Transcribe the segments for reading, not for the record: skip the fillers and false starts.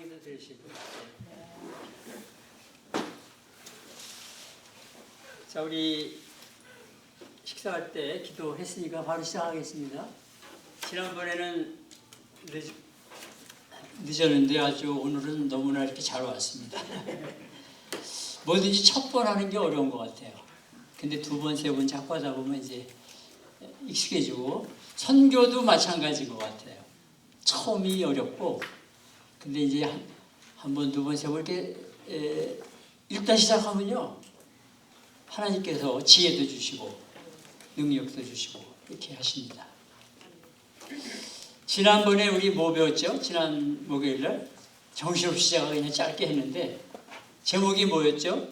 강의도 들으실 것 같아요. 자, 우리 식사할 때 기도했으니까 바로 시작하겠습니다. 지난번에는 늦었는데 아주 오늘은 너무나 이렇게 잘 왔습니다. 뭐든지 첫 번 하는 게 어려운 것 같아요. 근데 두 번, 세 번 자꾸 하다 보면 이제 익숙해지고, 선교도 마찬가지인 것 같아요. 처음이 어렵고, 근데 이제 한 번, 두 번, 세 번 이렇게 일단 시작하면요, 하나님께서 지혜도 주시고 능력도 주시고 이렇게 하십니다. 지난번에 우리 뭐 배웠죠? 지난 목요일날 정신없이 제가 그냥 짧게 했는데 제목이 뭐였죠?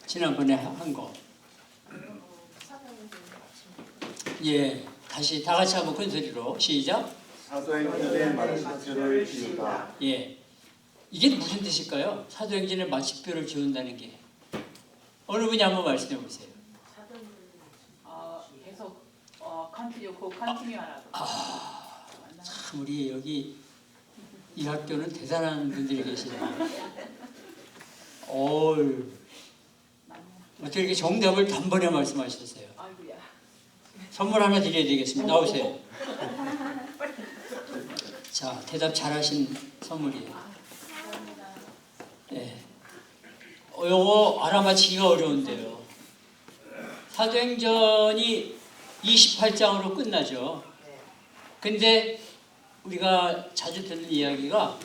지난번에 한 거. 예, 다시 다 같이 한번 큰 소리로 시작. 사도행전의 마침표를 지우다. 예, 이게 무슨 뜻일까요? 사도행전의 마침표를 지운다는 게 어느 분이 한번 말씀해 보세요. 계속 컨티뉴 하라고. 참 우리 여기 이 학교는 대단한 분들이 계시네요. 어떻게 이렇게 정답을 단번에 말씀하셨어요? 아이고야. 선물 하나 드려야 되겠습니다. 나오세요. 자, 대답 잘하신 선물이에요. 네. 요거 알아맞히기가 어려운데요. 사도행전이 28장으로 끝나죠. 근데 우리가 자주 듣는 이야기가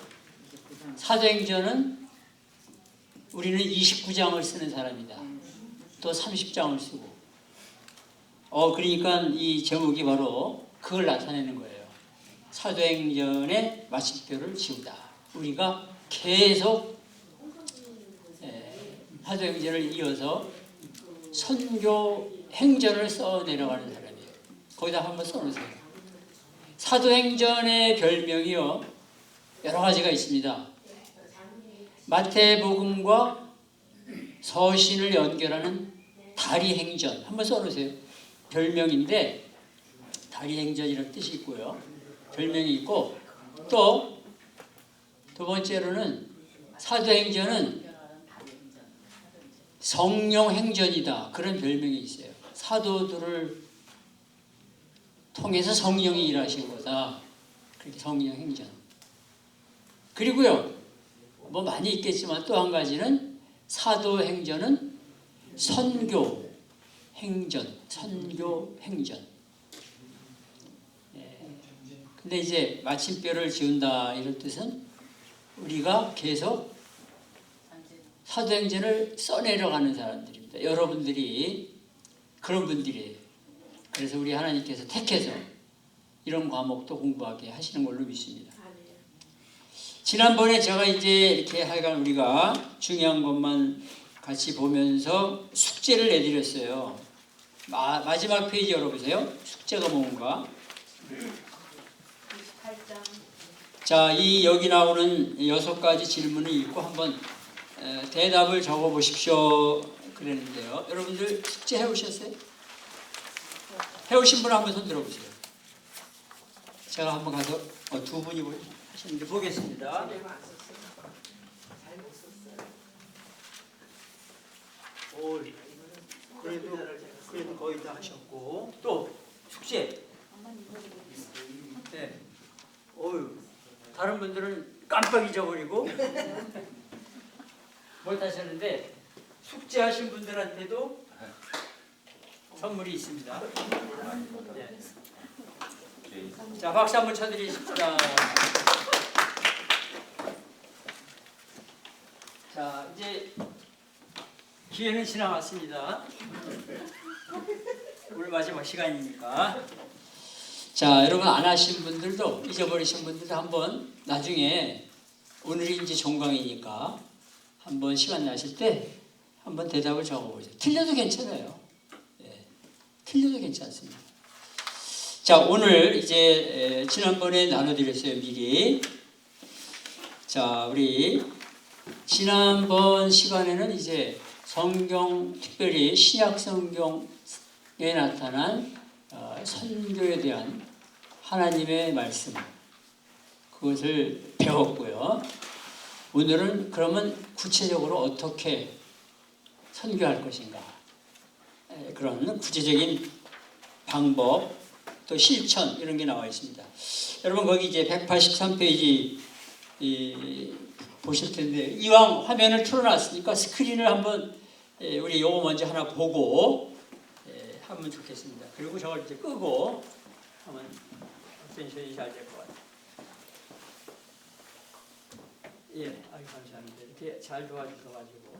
사도행전은 우리는 29장을 쓰는 사람이다. 또 30장을 쓰고. 그러니까 이 제목이 바로 그걸 나타내는 거예요. 사도행전의 마침표를 지우다. 우리가 계속 사도행전을 이어서 선교 행전을 써 내려가는 사람이에요. 거기다 한번 써놓으세요. 사도행전의 별명이요, 여러 가지가 있습니다. 마태복음과 서신을 연결하는 다리행전 한번 써놓으세요. 별명인데 다리행전이라는 뜻이 있고요, 별명이 있고, 또 두 번째로는 사도행전은 성령행전이다, 그런 별명이 있어요. 사도들을 통해서 성령이 일하신 거다, 그렇게 성령행전. 그리고요, 뭐 많이 있겠지만 또 한 가지는 사도행전은 선교행전. 근데 이제 마침표를 지운다 이런 뜻은 우리가 계속 사도행전을 써내려가는 사람들입니다. 여러분들이 그런 분들이에요. 그래서 우리 하나님께서 택해서 이런 과목도 공부하게 하시는 걸로 믿습니다. 지난번에 제가 이제 이렇게 하여간 우리가 중요한 것만 같이 보면서 숙제를 내드렸어요. 마지막 페이지 열어보세요. 숙제가 뭔가. 28장. 자, 여기 나오는 6가지 질문을 읽고 한번 대답을 적어 보십시오 그랬는데요. 여러분들 숙제 해오셨어요? 해오신 분 한번 손 들어보세요. 제가 한번 가서 두 분이 하시는데 보겠습니다. 그래도 거의 다 하셨고, 또 숙제. 네. 다른 분들은 깜빡 잊어버리고 못 하셨는데 숙제하신 분들한테도 선물이 있습니다. 네. 자, 박수 한번 쳐드리십시다. 자, 이제 기회는 지나갔습니다. 오늘 마지막 시간이니까. 자, 여러분 안 하신 분들도, 잊어버리신 분들도 한번 나중에, 오늘이 이제 종강이니까 한번 시간 나실 때 한번 대답을 적어보세요. 틀려도 괜찮아요. 네, 틀려도 괜찮습니다. 자, 오늘 이제 지난번에 나눠드렸어요, 미리. 자, 우리 지난번 시간에는 이제 성경, 특별히 신약 성경에 나타난 선교에 대한 하나님의 말씀, 그것을 배웠고요. 오늘은 그러면 구체적으로 어떻게 선교할 것인가, 그런 구체적인 방법 또 실천 이런 게 나와 있습니다. 여러분 거기 이제 183페이지 보실 텐데 이왕 화면을 틀어놨으니까 스크린을 한번 우리 요거 먼저 하나 보고 하면 좋겠습니다. 그리고 저걸 이제 끄고 하면 텐션이 잘 될 것 같아요. 예, 아유 감사합니다. 이렇게 잘 도와주셔가지고.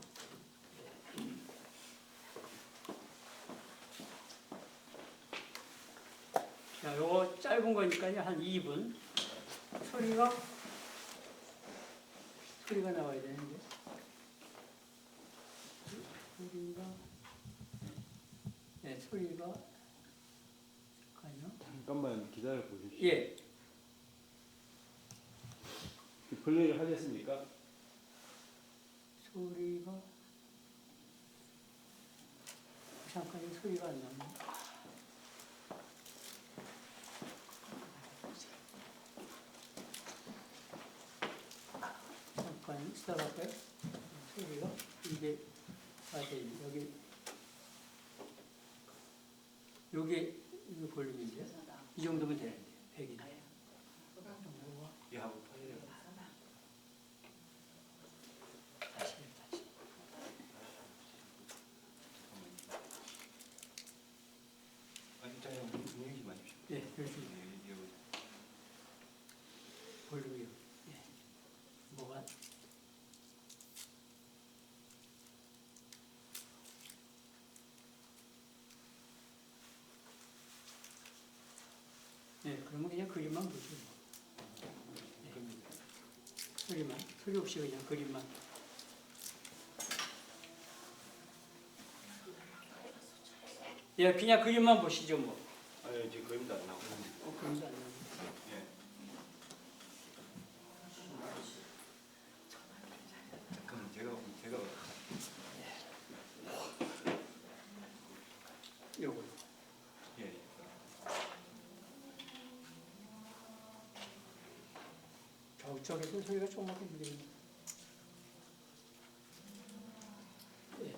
자, 요거 짧은 거니까요 한 2분. 소리가 나와야 되는데. 소리가 잠깐요. 잠깐만 기다려 보십시오. 예. 플레이를 하셨습니까? 소리가 잠깐 소리가 안 나네. 잠깐 스탑할까요? 소리가 이게 여기 볼륨인데 이 정도면 되는데 100이네. 이하고 파이를 다시. 일단 분위기 마십시오. 예, 이렇게 볼륨이요. 예. 뭐가 네, 그러면 그냥 그림만 보시고 소리만, 소리 없이 그냥 그림만. 예, 그냥 그림만 보시죠 뭐. 아니 지금 그림도 안 나오고. 그림도 안 나오고. 예. 잠깐만 제가 요거. 예. 저쪽에서 소리가 조금밖에 안 들리네. 예.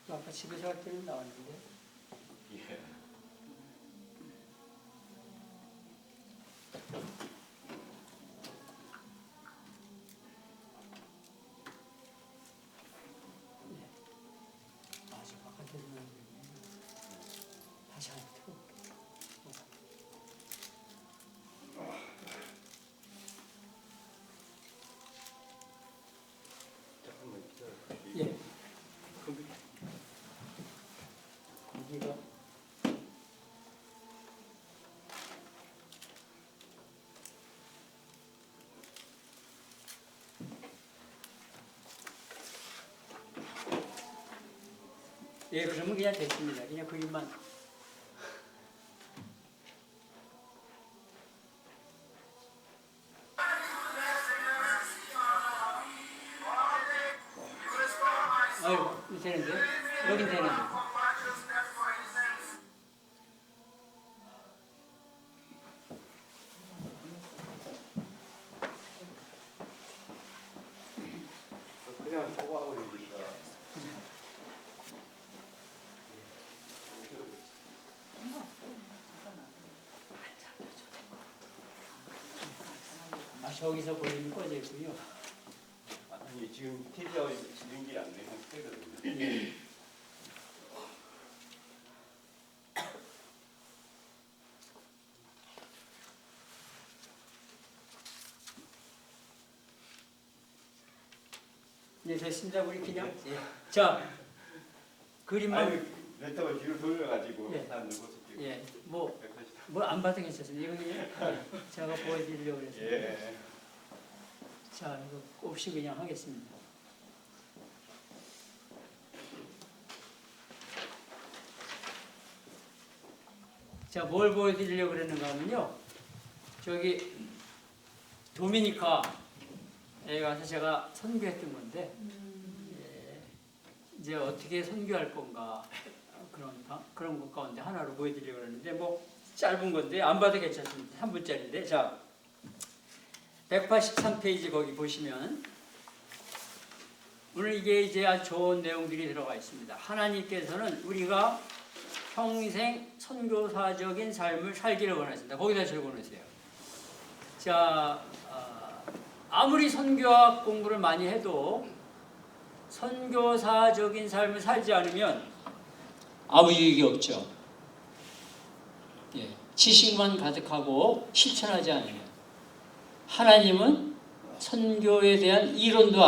아까 집에서 할 때는 나왔는데. 예. 맞아, 바깥에서 나는 다시 한번 틀어볼게요. 잠깐만 기다려 보십시오. 예. 컴퓨터. 여기가 예, 그러면 그냥 됐습니다. 그냥 그림만. 아유, 되는데? 여긴 되는데. 그냥 소화하고 있으니까. 아, 저기서 보이는 꺼져 있군요. 아니 지금 TV하고 연결이 안 되는 상태거든요. 예. 네, 됐습니다. 우리 그냥. 예. 자, 그림만. 아니 랩탑을 뒤로 돌려가지고 예. 사람들 모습 찍고. 예, 뭐 안 봐도 괜찮습니다. 이거 그냥 제가 보여드리려고 그래서. 예. 자, 이거 없이 그냥 하겠습니다. 자, 뭘 보여드리려고 그랬는가 하면요. 저기 도미니카에 가서 제가 선교했던 건데 예, 이제 어떻게 선교할 건가 그런 것 가운데 하나로 보여드리려고 하는데 뭐 짧은 건데 안 봐도 괜찮습니다. 3분짜리인데 자 183페이지 거기 보시면 오늘 이게 이제 아주 좋은 내용들이 들어가 있습니다. 하나님께서는 우리가 평생 선교사적인 삶을 살기를 원하신다. 거기다 적어놓으세요. 자, 아무리 선교학 공부를 많이 해도 선교사적인 삶을 살지 않으면 아무 유익이 없죠. 예, 지식만 가득하고 실천하지 않으면 하나님은 선교에 대한 이론도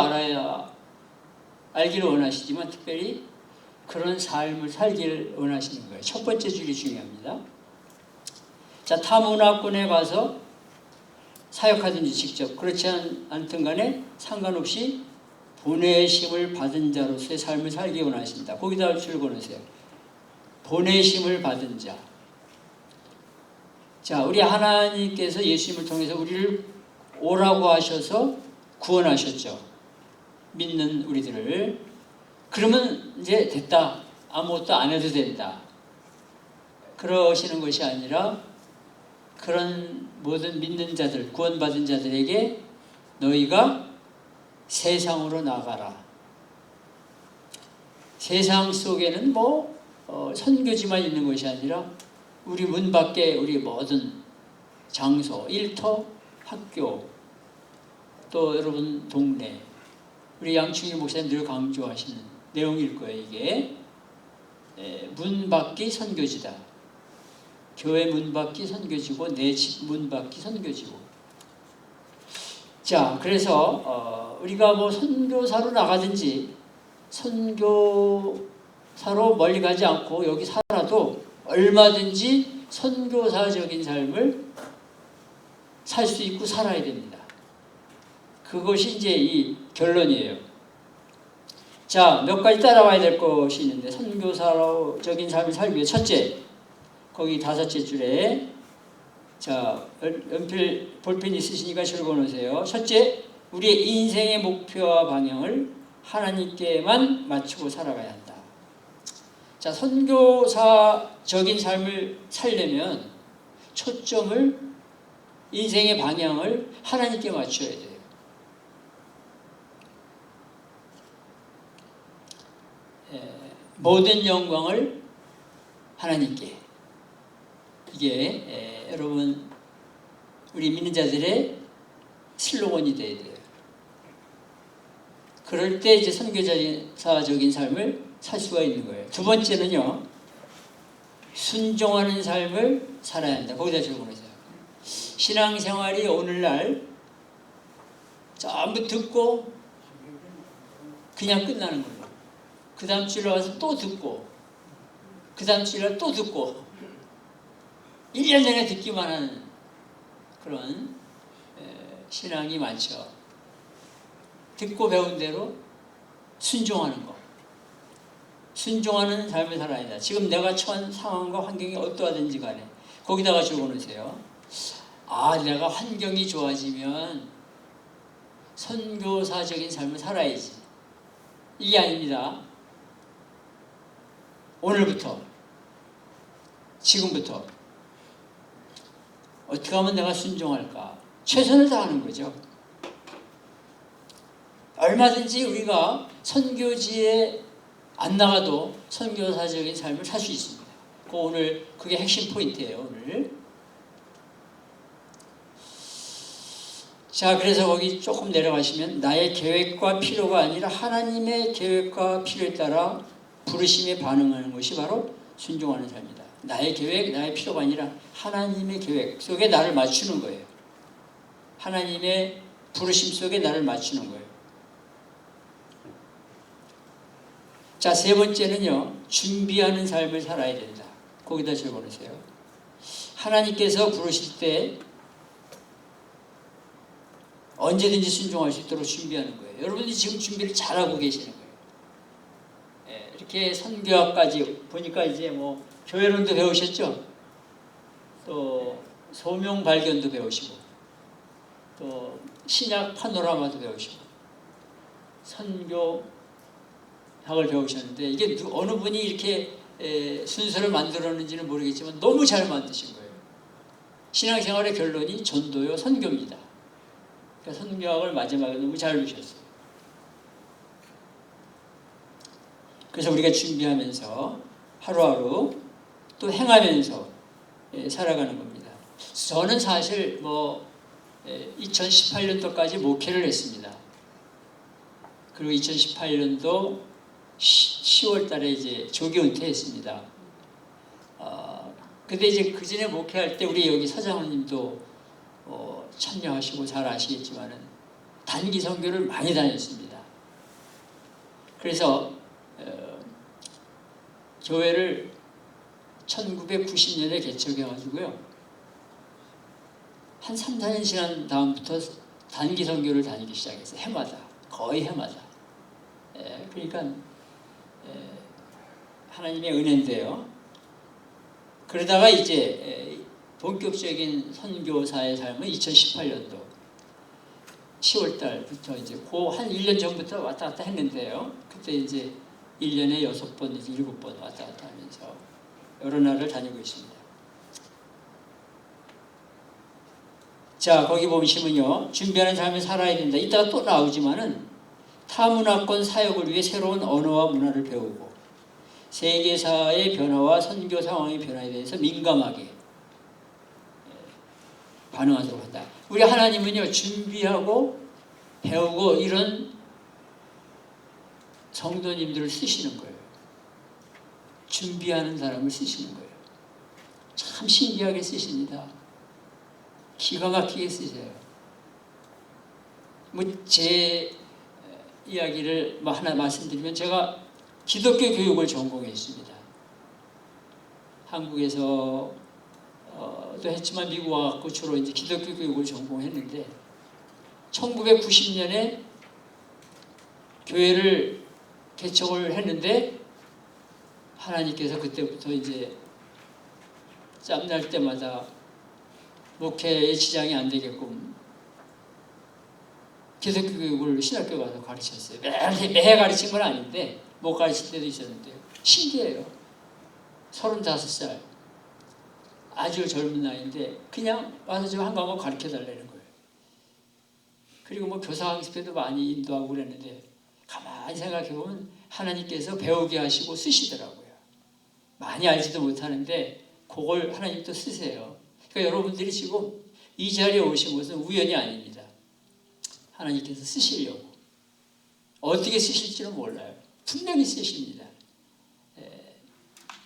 알기를 원하시지만 특별히 그런 삶을 살기를 원하시는 거예요. 첫 번째 줄이 중요합니다. 자, 타 문화권에 가서 사역하든지 직접 그렇지 않든 간에 상관없이 보내심을 받은 자로서의 삶을 살기 원하신다. 거기다 줄 그어놓으세요. 보내심을 받은 자. 자, 우리 하나님께서 예수님을 통해서 우리를 오라고 하셔서 구원하셨죠. 믿는 우리들을. 그러면 이제 됐다. 아무것도 안 해도 된다. 그러시는 것이 아니라 그런 모든 믿는 자들, 구원받은 자들에게 너희가 세상으로 나가라. 세상 속에는 선교지만 있는 것이 아니라 우리 문 밖에 우리 모든 장소, 일터, 학교, 또 여러분 동네, 우리 양충일 목사님 늘 강조하시는 내용일 거예요. 이게 문 밖이 선교지다. 교회 문 밖이 선교지고 내 집 문 밖이 선교지고. 자, 그래서 우리가 뭐 선교사로 나가든지 선교사로 멀리 가지 않고 여기 살아도 얼마든지 선교사적인 삶을 살 수 있고 살아야 됩니다. 그것이 이제 이 결론이에요. 자, 몇 가지 따라와야 될 것이 있는데 선교사적인 삶을 살기 위해 첫째, 거기 5째 줄에 자, 연필 볼펜 있으시니까 적어놓으세요. 첫째, 우리의 인생의 목표와 방향을 하나님께만 맞추고 살아가야 한다. 자, 선교사적인 삶을 살려면 초점을 인생의 방향을 하나님께 맞춰야 돼요. 모든 영광을 하나님께. 이게 여러분 우리 믿는 자들의 슬로건이 돼야 돼요. 그럴 때 이제 선교사적인 삶을 살 수가 있는 거예요. 두 번째는요, 순종하는 삶을 살아야 한다. 거기다 적어놓으세요. 신앙생활이 오늘날 전부 듣고 그냥 끝나는 거예요. 그 다음 주일에 와서 또 듣고 그 다음 주일에 또 듣고 1년 내내 듣기만 하는 그런 신앙이 많죠. 듣고 배운 대로 순종하는 거. 순종하는 삶을 살아야 한다. 지금 내가 처한 상황과 환경이 어떠하든지 간에 거기다가 적어놓으세요. 내가 환경이 좋아지면 선교사적인 삶을 살아야지. 이게 아닙니다. 오늘부터, 지금부터 어떻게 하면 내가 순종할까? 최선을 다하는 거죠. 얼마든지 우리가 선교지에 안 나가도 선교사적인 삶을 살 수 있습니다. 오늘 그게 핵심 포인트예요. 오늘. 자, 그래서 거기 조금 내려가시면 나의 계획과 필요가 아니라 하나님의 계획과 필요에 따라 부르심에 반응하는 것이 바로 순종하는 삶이다. 나의 계획, 나의 필요가 아니라 하나님의 계획 속에 나를 맞추는 거예요. 하나님의 부르심 속에 나를 맞추는 거예요. 자, 세 번째는요, 준비하는 삶을 살아야 된다. 거기다 적어놓으세요. 하나님께서 부르실 때 언제든지 순종할 수 있도록 준비하는 거예요. 여러분이 지금 준비를 잘하고 계시는 거예요. 이렇게 선교학까지 보니까 이제 뭐 교회론도 배우셨죠? 또 소명 발견도 배우시고 또 신약 파노라마도 배우시고 선교학을 배우셨는데 이게 어느 분이 이렇게 순서를 만들었는지는 모르겠지만 너무 잘 만드신 거예요. 신앙생활의 결론이 전도요 선교입니다. 그러니까 선교학을 마지막에 너무 잘 넣으셨어요. 그래서 우리가 준비하면서 하루하루 또 행하면서 살아가는 겁니다. 저는 사실 2018년도까지 목회를 했습니다. 그리고 2018년도 10월 달에 이제 조기 은퇴했습니다. 근데 이제 그 전에 목회할 때 우리 여기 사장님도 참여하시고 잘 아시겠지만은 단기 선교를 많이 다녔습니다. 그래서 교회를 1990년에 개척해가지고요. 한 3, 4년 지난 다음부터 단기 선교를 다니기 시작했어요. 해마다. 거의 해마다. 그러니까 하나님의 은혜인데요. 그러다가 이제 본격적인 선교사의 삶은 2018년도 10월 달부터 이제 한 1년 전부터 왔다 갔다 했는데요. 그때 이제 1년에 6번, 이제 7번 왔다 갔다 하면서 여러 나라를 다니고 있습니다. 자, 거기 보시면요. 준비하는 삶을 살아야 된다. 이따가 또 나오지만은 타문화권 사역을 위해 새로운 언어와 문화를 배우고 세계사의 변화와 선교 상황의 변화에 대해서 민감하게 반응하도록 한다. 우리 하나님은요. 준비하고 배우고 이런 성도님들을 쓰시는 거예요. 준비하는 사람을 쓰시는 거예요. 참 신기하게 쓰십니다. 기가 막히게 쓰세요. 제 이야기를 하나 말씀드리면 제가 기독교 교육을 전공했습니다. 한국에서 또 했지만 미국 와갖고 주로 이제 기독교 교육을 전공했는데 1990년에 교회를 개척을 했는데 하나님께서 그때부터 이제 짬날 때마다 목회에 지장이 안 되게끔 기독교 교육을 신학교 가서 가르쳤어요. 매해 가르친 건 아닌데 못 가르칠 때도 있었는데요. 신기해요. 35살 아주 젊은 나이인데 그냥 와서 좀 한 과목 가르쳐달라는 거예요. 그리고 교사 학습회도 많이 인도하고 그랬는데 가만히 생각해보면 하나님께서 배우게 하시고 쓰시더라고요. 많이 알지도 못하는데 그걸 하나님 또 쓰세요. 그러니까 여러분들이 지금 이 자리에 오신 것은 우연이 아닙니다. 하나님께서 쓰시려고. 어떻게 쓰실지는 몰라요. 분명히 쓰십니다.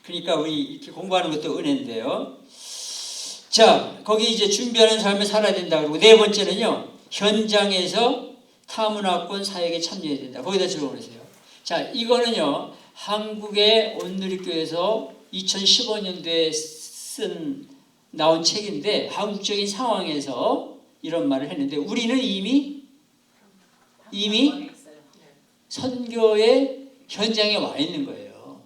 그러니까 우리 이렇게 공부하는 것도 은혜인데요. 자, 거기 이제 준비하는 삶을 살아야 된다. 그러고 네 번째는요. 현장에서 타문화권 사역에 참여해야 된다. 거기다 적어놓으세요. 자, 이거는요. 한국의 온누리교에서 2015년도에 나온 책인데 한국적인 상황에서 이런 말을 했는데 우리는 이미 선교의 현장에 와 있는 거예요.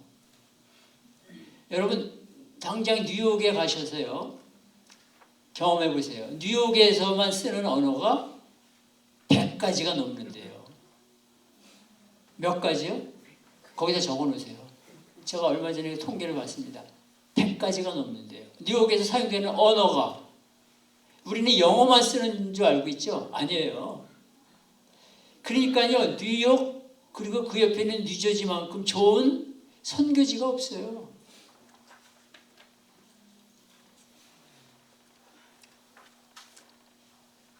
여러분 당장 뉴욕에 가셔서요. 경험해 보세요. 뉴욕에서만 쓰는 언어가 100가지가 넘는데요. 몇 가지요? 거기다 적어 놓으세요. 제가 얼마 전에 통계를 봤습니다. 100가지가 넘는데요. 뉴욕에서 사용되는 언어가 우리는 영어만 쓰는 줄 알고 있죠? 아니에요. 그러니까요. 뉴욕 그리고 그 옆에 있는 뉴저지만큼 좋은 선교지가 없어요.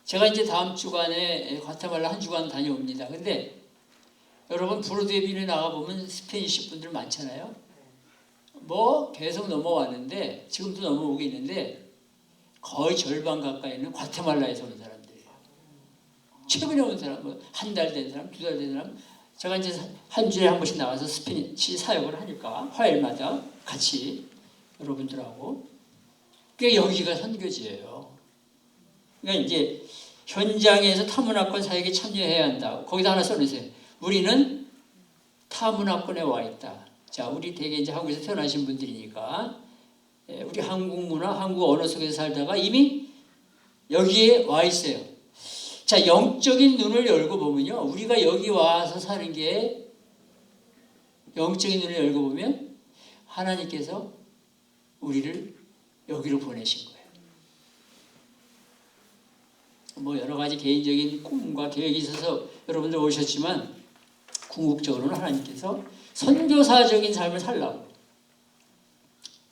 제가 이제 다음 주간에 과테말라 한 주간 다녀옵니다. 근데 여러분 브로드웨이에 나가보면 스페니시 분들 많잖아요. 계속 넘어왔는데 지금도 넘어오고 있는데 거의 절반 가까이는 과테말라에서 온 사람들이에요. 최근에 온 사람, 한 달 된 사람, 2달 된 사람. 제가 이제 한 주에 한 번씩 나와서 스페니시 사역을 하니까 화요일마다 같이 여러분들하고. 그러니까 여기가 선교지예요. 그러니까 이제 현장에서 타문화권 사역에 참여해야 한다. 거기다 하나 써놓으세요. 우리는 타문화권에 와 있다. 자, 우리 대개 이제 한국에서 태어나신 분들이니까 우리 한국 문화, 한국 언어 속에서 살다가 이미 여기에 와 있어요. 자, 영적인 눈을 열고 보면요. 우리가 여기 와서 사는 게 영적인 눈을 열고 보면 하나님께서 우리를 여기로 보내신 거예요. 뭐 여러 가지 개인적인 꿈과 계획이 있어서 여러분들 오셨지만 궁극적으로는 하나님께서 선교사적인 삶을 살라고.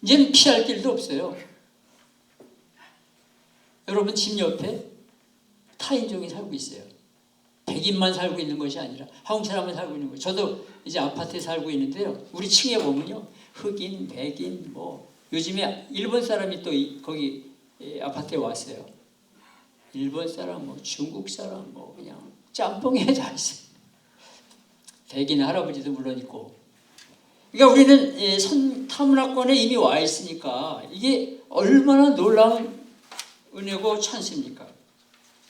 이제는 피할 길도 없어요. 여러분 집 옆에 타인종이 살고 있어요. 백인만 살고 있는 것이 아니라 한국 사람만 살고 있는 거예요. 저도 이제 아파트에 살고 있는데요. 우리 층에 보면요. 흑인, 백인, 뭐 요즘에 일본 사람이 또 거기 아파트에 왔어요. 일본 사람, 뭐 중국 사람, 뭐 그냥 짬뽕에 다 있어요. 백인 할아버지도 물론 있고. 그러니까 우리는 타문화권에 이미 와 있으니까 이게 얼마나 놀라운 은혜고 찬스입니까?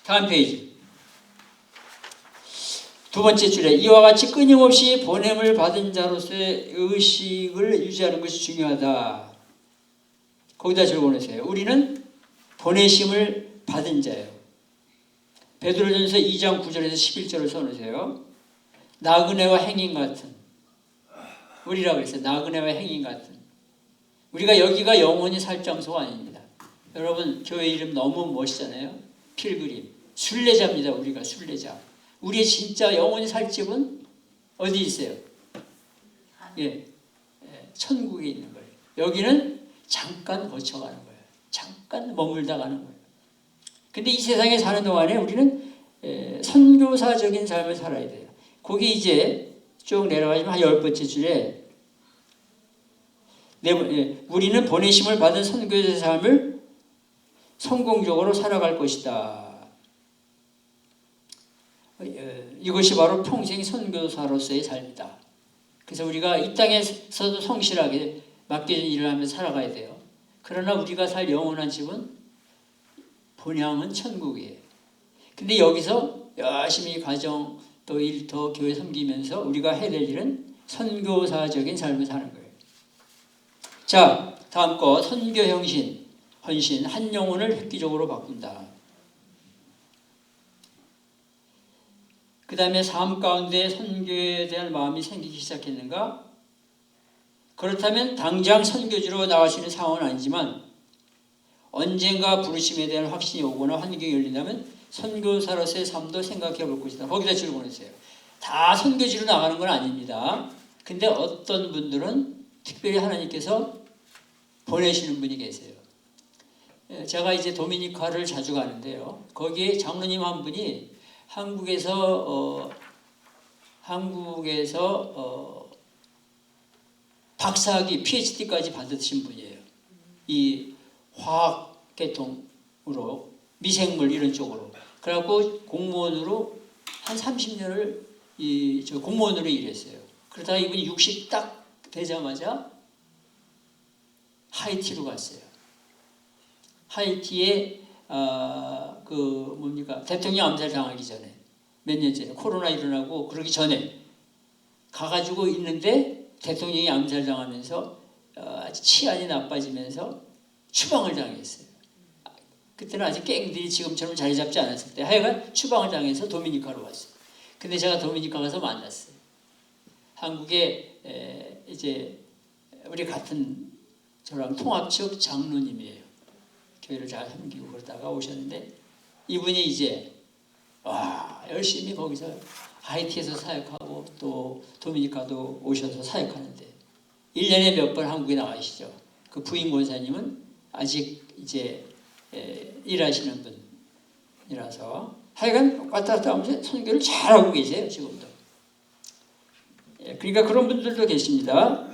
다음 페이지. 두 번째 줄에 이와 같이 끊임없이 보냄을 받은 자로서의 의식을 유지하는 것이 중요하다. 거기다 적어놓으세요. 우리는 보내심을 받은 자예요. 베드로전서 2장 9절에서 11절을 써놓으세요. 나그네와 행인 같은, 우리라 그랬어요. 나그네와 행인 같은. 우리가 여기가 영원히 살 장소가 아닙니다. 여러분 교회 이름 너무 멋있잖아요. 필그림. 순례자입니다. 우리가 순례자. 우리의 진짜 영원히 살 집은 어디 있어요? 예, 천국에 있는 거예요. 여기는 잠깐 거쳐가는 거예요. 잠깐 머물다 가는 거예요. 근데 이 세상에 사는 동안에 우리는 선교사적인 삶을 살아야 돼요. 거기 이제 쭉 내려가시면 한 10번째 줄에 우리는 보내심을 받은 선교사의 삶을 성공적으로 살아갈 것이다. 이것이 바로 평생 선교사로서의 삶이다. 그래서 우리가 이 땅에서도 성실하게 맡겨진 일을 하면서 살아가야 돼요. 그러나 우리가 살 영원한 집은 본향은 천국이에요. 근데 여기서 열심히 가정 또 일터 교회 섬기면서 우리가 해야 될 일은 선교사적인 삶을 사는 거예요. 자, 다음 거 선교 헌신, 한 영혼을 획기적으로 바꾼다. 그 다음에 삶 가운데 선교에 대한 마음이 생기기 시작했는가? 그렇다면 당장 선교지로 나갈 수 있는 상황은 아니지만 언젠가 부르심에 대한 확신이 오거나 환경이 열린다면 선교사로서의 삶도 생각해 볼 것이다. 거기다 질문했어요. 다 선교지로 나가는 건 아닙니다. 근데 어떤 분들은 특별히 하나님께서 보내시는 분이 계세요. 제가 이제 도미니카를 자주 가는데요. 거기에 장로님 한 분이 한국에서 박사학위, PhD까지 받으신 분이에요. 이 화학 계통으로 미생물 이런 쪽으로. 그래갖고 공무원으로 한 30년을 공무원으로 일했어요. 그러다가 이분이 60 딱 되자마자 하이티로 갔어요. 하이티에 대통령 암살 당하기 전에 몇 년 전에 코로나 일어나고 그러기 전에 가가지고 있는데 대통령이 암살 당하면서 치안이 나빠지면서 추방을 당했어요. 그때는 아직 갱들이 지금처럼 자리 잡지 않았을 때 하여간 추방을 당해서 도미니카로 왔어요. 근데 제가 도미니카 가서 만났어요. 한국에 이제 우리 같은 저랑 통합 측 장로님이에요. 교회를 잘 섬기고 그러다가 오셨는데 이분이 이제 열심히 거기서 하이티에서 사역하고 또 도미니카도 오셔서 사역하는데 1년에 몇 번 한국에 나가시죠. 그 부인 권사님은 아직 이제 일하시는 분이라서 하여간 왔다 갔다 하면서 선교를 잘하고 계세요. 지금도. 그러니까 그런 분들도 계십니다.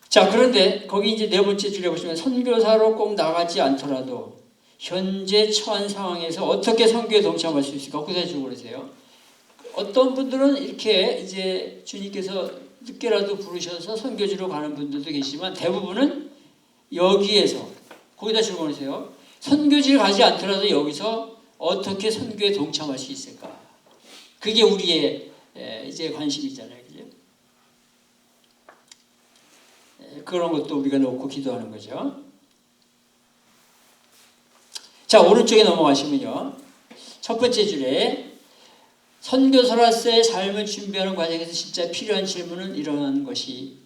자, 그런데 거기 이제 네 번째 줄에 보시면 선교사로 꼭 나가지 않더라도 현재 처한 상황에서 어떻게 선교에 동참할 수 있을까? 그 사실을 그러세요. 어떤 분들은 이렇게 이제 주님께서 늦게라도 부르셔서 선교지로 가는 분들도 계시지만 대부분은 여기에서 거기다 적어놓으세요. 선교지를 가지 않더라도 여기서 어떻게 선교에 동참할 수 있을까? 그게 우리의 이제 관심이잖아요. 그죠? 그런 것도 우리가 놓고 기도하는 거죠. 자, 오른쪽에 넘어가시면요. 첫 번째 줄에 선교사로서의 삶을 준비하는 과정에서 진짜 필요한 질문은 이런 것이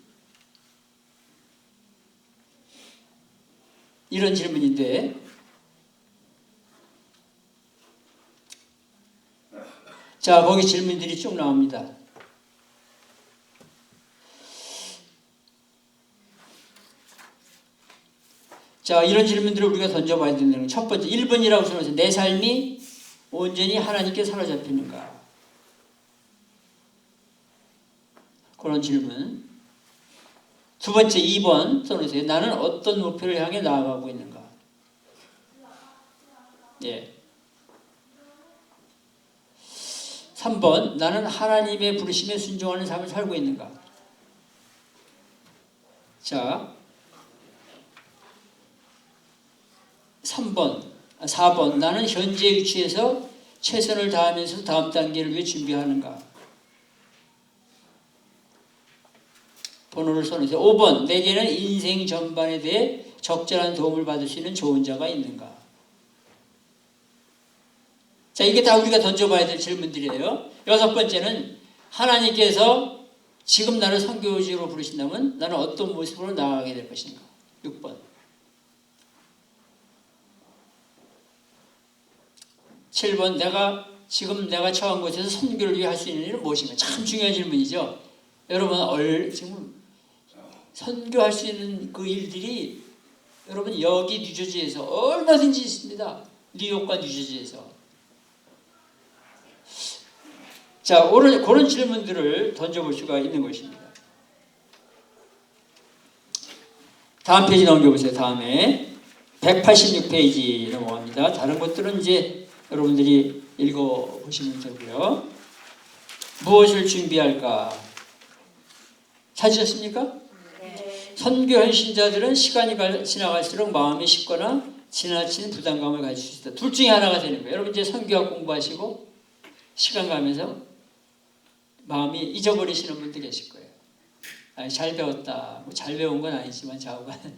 이런 질문인데 자, 거기 질문들이 쭉 나옵니다. 자, 이런 질문들을 우리가 던져봐야 된다는 거예요. 첫 번째, 1번이라고 써서 내 삶이 온전히 하나님께 사로잡히는가? 그런 질문. 두 번째, 2번 써놓으세요. 나는 어떤 목표를 향해 나아가고 있는가? 예. 3번, 나는 하나님의 부르심에 순종하는 삶을 살고 있는가? 자, 4번, 나는 현재 위치에서 최선을 다하면서 다음 단계를 위해 준비하는가? 번호를 써놓으세요. 5번, 내게는 인생 전반에 대해 적절한 도움을 받을 수 있는 좋은 자가 있는가? 자, 이게 다 우리가 던져봐야 될 질문들이에요. 6번째는 하나님께서 지금 나를 선교지로 부르신다면 나는 어떤 모습으로 나아가게 될 것인가? 6번. 7번, 내가 처한 곳에서 선교를 위해 할 수 있는 일은 무엇인가? 참 중요한 질문이죠. 여러분, 지금 선교할 수 있는 그 일들이 여러분 여기 뉴저지에서 얼마든지 있습니다. 뉴욕과 뉴저지에서. 자, 그런 질문들을 던져볼 수가 있는 것입니다. 다음 페이지 넘겨보세요. 다음에 186페이지 넘어갑니다. 다른 것들은 이제 여러분들이 읽어보시면 되고요. 무엇을 준비할까? 찾으셨습니까? 네. 선교 헌신자들은 시간이 지나갈수록 마음이 식거나 지나친 부담감을 가질 수 있다. 둘 중에 하나가 되는 거예요. 여러분 이제 선교학 공부하시고 시간 가면서 마음이 잊어버리시는 분도 계실 거예요. 아니, 잘 배웠다. 뭐 잘 배운 건 아니지만 좌우간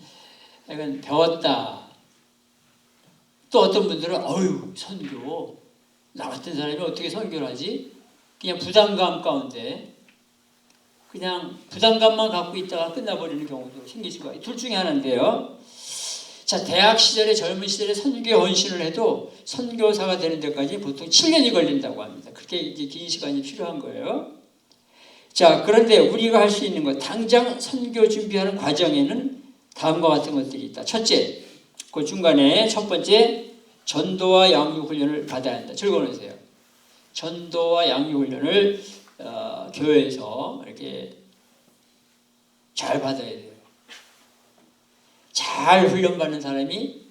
약간 배웠다. 또 어떤 분들은 어휴 선교 나 같은 사람이 어떻게 선교를 하지? 그냥 부담감 가운데 그냥 부담감만 갖고 있다가 끝나버리는 경우도 생길 수가 있어요. 둘 중에 하나인데요. 자, 대학 시절에 젊은 시절에 선교 헌신을 해도 선교사가 되는 데까지 보통 7년이 걸린다고 합니다. 그렇게 이제 긴 시간이 필요한 거예요. 자, 그런데 우리가 할 수 있는 것, 당장 선교 준비하는 과정에는 다음과 같은 것들이 있다. 첫째, 그 중간에 첫 번째, 전도와 양육 훈련을 받아야 한다. 적어놓으세요. 전도와 양육 훈련을 교회에서 이렇게 잘 받아야 돼요. 잘 훈련받는 사람이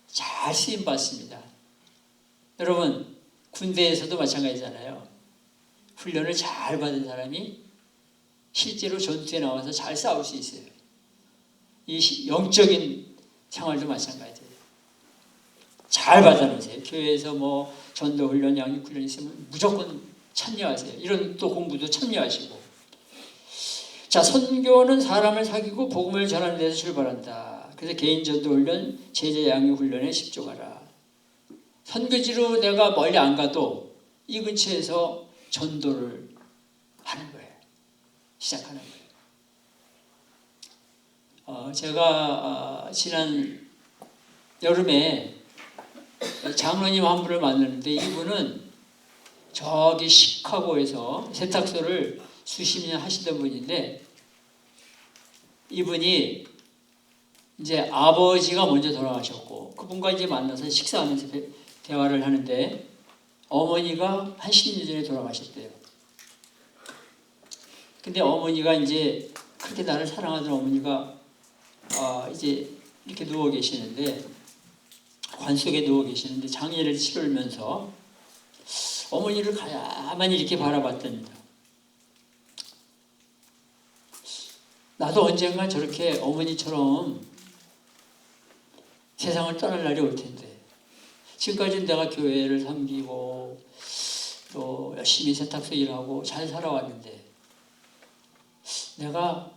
잘 쓰임받습니다. 여러분, 군대에서도 마찬가지잖아요. 훈련을 잘 받은 사람이 실제로 전투에 나와서 잘 싸울 수 있어요. 이 영적인 생활도 마찬가지예요. 잘 받아놓으세요. 교회에서 뭐 전도훈련, 양육훈련 있으면 무조건 참여하세요. 이런 또 공부도 참여하시고. 자, 선교는 사람을 사귀고 복음을 전하는 데서 출발한다. 그래서 개인 전도훈련, 제자 양육훈련에 집중하라. 선교지로 내가 멀리 안 가도 이 근처에서 전도를 하는 거예요. 시작하는 거예요. 제가 지난 여름에 장로님 한 분을 만났는데 이분은 저기 시카고에서 세탁소를 수십 년 하시던 분인데 이분이 이제 아버지가 먼저 돌아가셨고 그분과 이제 만나서 식사하면서 대화를 하는데 어머니가 한 10년 전에 돌아가셨대요. 근데 어머니가 이제 그렇게 나를 사랑하던 어머니가 이제 이렇게 누워 계시는데 관 속에 누워 계시는데 장례를 치르면서 어머니를 가만히 이렇게 바라봤답니다. 나도 언젠가 저렇게 어머니처럼 세상을 떠날 날이 올 텐데 지금까지는 내가 교회를 섬기고 또 열심히 세탁소 일하고 잘 살아왔는데 내가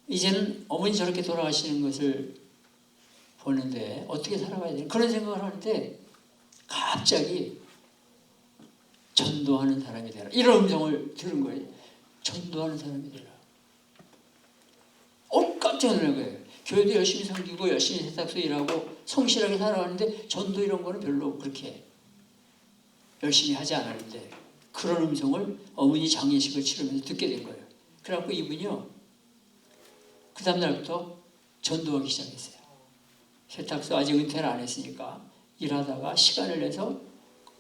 이제는 어머니 저렇게 돌아가시는 것을 보는데 어떻게 살아가야 되나 그런 생각을 하는데 갑자기 전도하는 사람이 되라 이런 음성을 들은 거예요. 전도하는 사람이 되라. 깜짝 놀란 거예요. 교회도 열심히 섬기고 열심히 세탁소 일하고 성실하게 살아가는데 전도 이런 거는 별로 그렇게 열심히 하지 않았는데 그런 음성을 어머니 장례식을 치르면서 듣게 된 거예요. 그래갖고 이분이요. 그 다음날부터 전도하기 시작했어요. 세탁소 아직 은퇴를 안 했으니까 일하다가 시간을 내서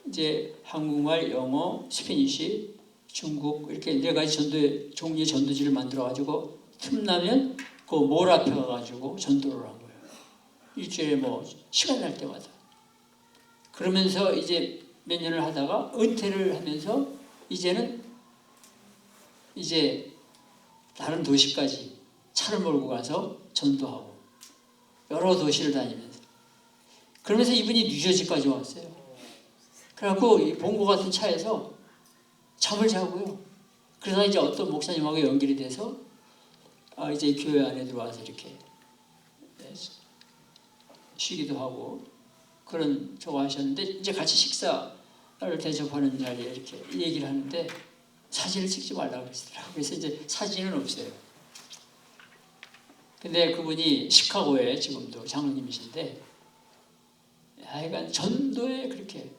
이제 한국말, 영어, 스페니쉬, 중국 이렇게 네 가지 종류의 전도지를 만들어가지고 틈나면 그 몰 앞에 가가지고 전도를 한 거예요. 일주일에 뭐 시간 날 때마다. 그러면서 이제 몇 년을 하다가 은퇴를 하면서 이제는 이제 다른 도시까지 차를 몰고 가서 전도하고 여러 도시를 다니면서 그러면서 이분이 뉴저지까지 왔어요. 그래갖고 이 봉고 같은 차에서 잠을 자고요. 그래서 이제 어떤 목사님하고 연결이 돼서 이제 교회 안에 들어와서 이렇게 쉬기도 하고 그런 저거 하셨는데 이제 같이 식사를 대접하는 자리에 이렇게 얘기를 하는데 사진을 찍지 말라고 그러시더라고요. 그래서 이제 사진은 없어요. 근데 그분이 시카고에 지금도 장로님이신데 하여간 전도에 그렇게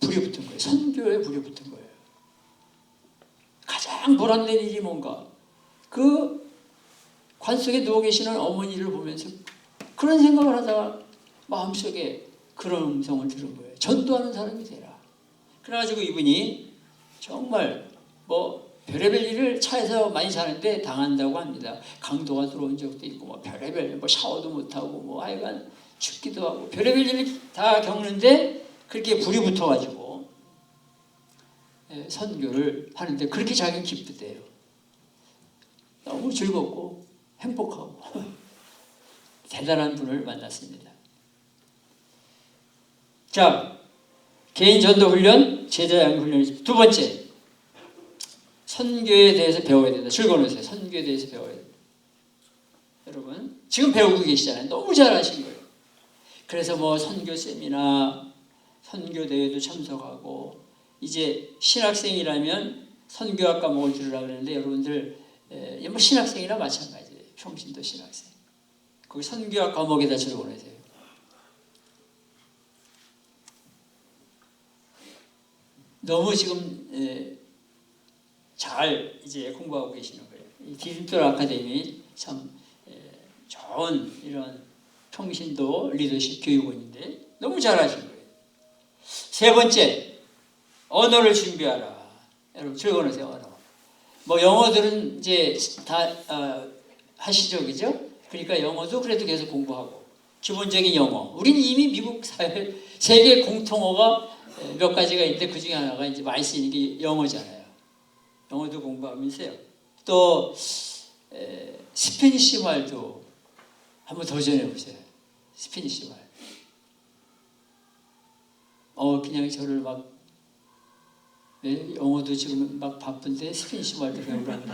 불이 붙은 거예요. 선교에 불이 붙은 거예요. 가장 보람된 일이 뭔가 그 관 속에 누워 계시는 어머니를 보면서 그런 생각을 하다가 마음속에 그런 음성을 들은 거예요. 전도하는 사람이 되라. 그래가지고 이분이 정말 뭐 별의별 일을 차에서 많이 사는데 당한다고 합니다. 강도가 들어온 적도 있고 뭐 별의별 뭐 샤워도 못하고 뭐 하여간 춥기도 하고 별의별 일을 다 겪는데 그렇게 불이 붙어가지고 선교를 하는데 그렇게 자기는 기쁘대요. 너무 즐겁고 행복하고 대단한 분을 만났습니다. 자, 개인 전도 훈련, 제자 양육 훈련이 두 번째. 선교에 대해서 배워야 된다. 즐거우세요. 선교에 대해서 배워야 된다. 여러분, 지금 배우고 계시잖아요. 너무 잘하신 거예요. 그래서 뭐 선교 세미나, 선교 대회도 참석하고 이제 신학생이라면 선교학 과목을 들으라고 그러는데 여러분들 뭐 신학생이나 마찬가지예요. 평신도 신학생. 거기 선교학 과목에다 적어놓으세요. 너무 지금 잘 이제 공부하고 계시는 거예요. 이 디딤돌 아카데미 참 좋은 이런 평신도 리더십 교육원인데 너무 잘하신 거예요. 세 번째, 언어를 준비하라. 여러분 적어놓으세요. 언어. 뭐 영어들은 이제 다 하시죠, 그죠? 그러니까 영어도 그래도 계속 공부하고 기본적인 영어. 우리는 이미 미국 사회 세계 공통어가 몇 가지가 있는데 그 중에 하나가 이제 많이 쓰이는 게 영어잖아요. 영어도 공부하면서요. 또 스페니쉬 말도 한번 도전해 보세요. 스페니쉬 말. 그냥 저를 막 영어도 지금 막 바쁜데 스페니쉬 말도 배우라고.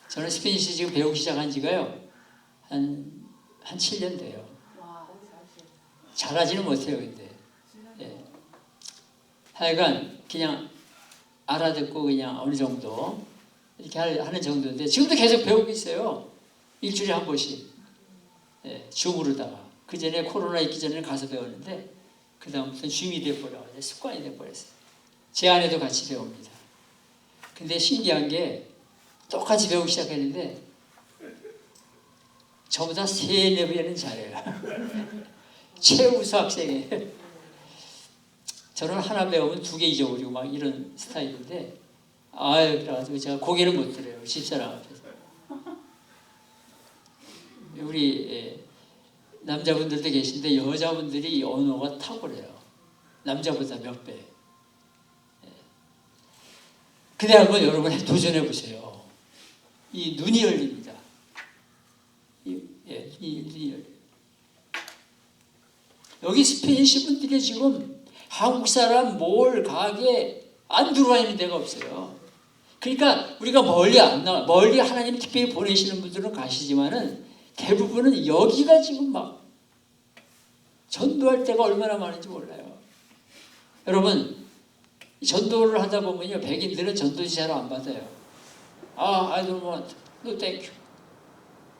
저는 스페니쉬 지금 배우기 시작한 지가요. 한 7년 돼요. 잘하지는 못해요, 근데. 예. 하여간 그냥 알아듣고 그냥 어느 정도 이렇게 하는 정도인데 지금도 계속 배우고 있어요. 일주일에 한 번씩. 예, 줌으로다가. 그 전에 코로나 있기 전에는 가서 배웠는데 그 다음부터 줌이 돼버려가지고 습관이 돼버렸어요. 제 아내도 같이 배웁니다. 근데 신기한 게 똑같이 배우기 시작했는데 저보다 3-4배는 잘해요. 최우수 학생이에요. 저는 하나 배우면 2개 잊어버리고 막 이런 스타일인데 그래가지고 제가 고개를 못 들어요. 집사람 앞에서. 우리 남자분들도 계신데 여자분들이 언어가 탁월해요. 남자보다 몇 배. 근데 한번 여러분 도전해 보세요. 이 눈이 열립니다. 이 눈이 열려요. 여기 스페니쉬 분들이 지금 한국 사람 몰 가게 안 들어와 있는 데가 없어요. 그러니까 우리가 멀리 안 나와, 멀리 하나님 특별히 보내시는 분들은 가시지만은 대부분은 여기가 지금 막 전도할 때가 얼마나 많은지 몰라요. 여러분 전도를 하다 보면요, 백인들은 전도지 잘 안 받아요. I don't want. No thank you.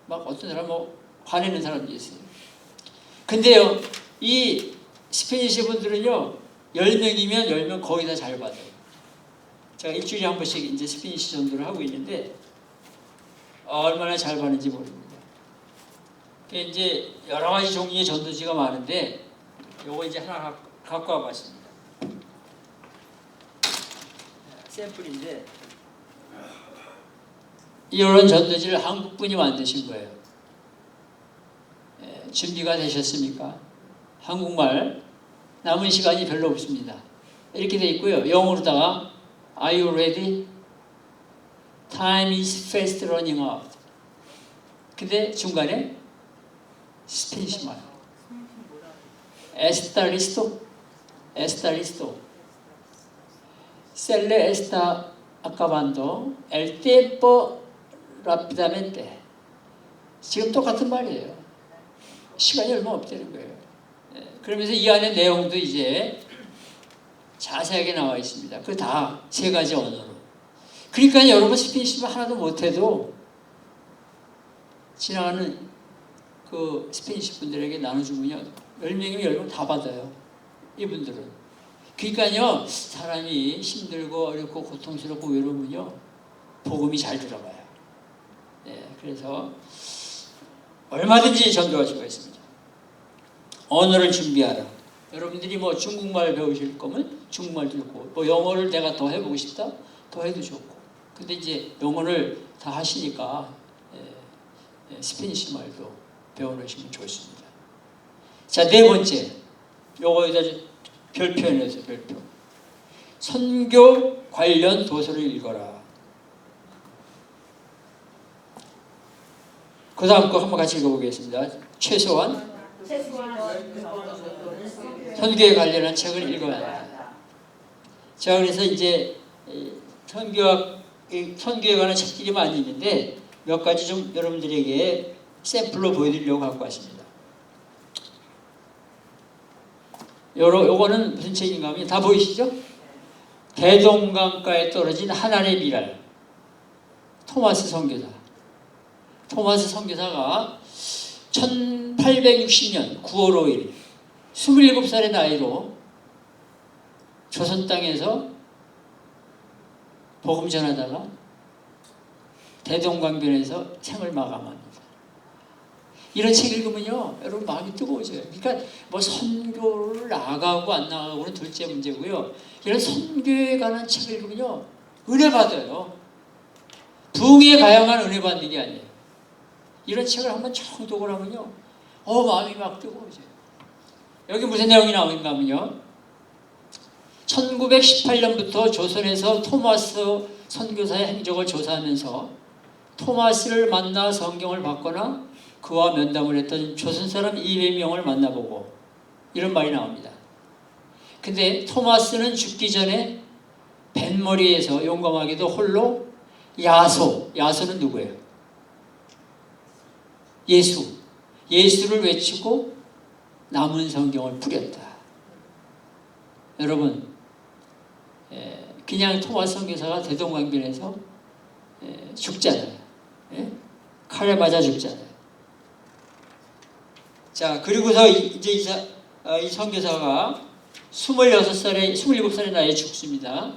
막 어떤 사람 뭐 화내는 사람도 있어요. 근데요, 이 스페니시 분들은요, 10명이면 10명 거의 다 잘 받아요. 제가 일주일에 한 번씩 이제 스페니시 전도를 하고 있는데, 얼마나 잘 받는지 모릅니다. 이제 여러 가지 종류의 전도지가 많은데, 요거 이제 하나 갖고 와봤습니다. 샘플인데, 이런 전도지를 한국 분이 만드신 거예요. 준비가 되셨습니까? 한국말 남은 시간이 별로 없습니다. 이렇게 돼 있고요. 영어로다가 Are you ready? Time is fast running out. 근데 중간에 스페니시 말. Está listo? Está listo. Se le está acabando el tiempo rápidamente. 지금 똑같은 말이에요. 시간이 얼마 없다는 거예요. 그러면서 이 안에 내용도 이제 자세하게 나와 있습니다. 그 다 세 가지 언어로. 그러니까 여러분 스페니시만 하나도 못해도 지나가는 그 스페니시 분들에게 나눠주면요, 10명이면 10명 다 받아요. 이분들은. 그러니까요, 사람이 힘들고 어렵고 고통스럽고 외로우면요, 복음이 잘 들어가요. 그래서 얼마든지 전도할 수가 있습니다. 언어를 준비하라. 여러분들이 뭐 중국말 배우실 거면 중국말도 좋고, 뭐 영어를 내가 더 해보고 싶다? 더 해도 좋고. 근데 이제 영어를 다 하시니까 스페니시 말도 배워놓으시면 좋습니다. 자, 네 번째. 요거에다 별표 해서 별표. 선교 관련 도서를 읽어라. 그 다음 거 한번 같이 읽어보겠습니다. 최소한 선교에 관련한 책을 읽어야 합니다. 자, 그래서 이제 선교에 관한 책들이 많이 있는데 몇 가지 좀 여러분들에게 샘플로 보여드리려고 갖고 왔습니다. 요거는 무슨 책인가 하면 다 보이시죠? 대동강가에 떨어진 하나의 미랄. 토마스 선교사. 토마스 선교사가 1860년 9월 5일 27살의 나이로 조선 땅에서 복음 전하다가 대동강변에서 생을 마감합니다. 이런 책 읽으면요, 여러분 마음이 뜨거워져요. 그러니까 뭐 선교를 나가고 안 나가고는 둘째 문제고요. 이런 선교에 관한 책을 읽으면요, 은혜 받아요. 부흥에 가야만 은혜 받는 게 아니에요. 이런 책을 한번 정독을 하면요, 마음이 막 뜨거워져요. 여기 무슨 내용이 나오는가 하면요, 1918년부터 조선에서 토마스 선교사의 행적을 조사하면서 토마스를 만나 성경을 받거나 그와 면담을 했던 조선 사람 200명을 만나보고 이런 말이 나옵니다. 근데 토마스는 죽기 전에 뱃머리에서 용감하게도 홀로 야소는 누구예요? 예수를 외치고 남은 성경을 뿌렸다. 여러분, 그냥 토마스 선교사가 대동강변에서 죽잖아요. 칼에 맞아 죽잖아요. 자, 그리고서 이제 이 선교사가 27살의 나이에 죽습니다.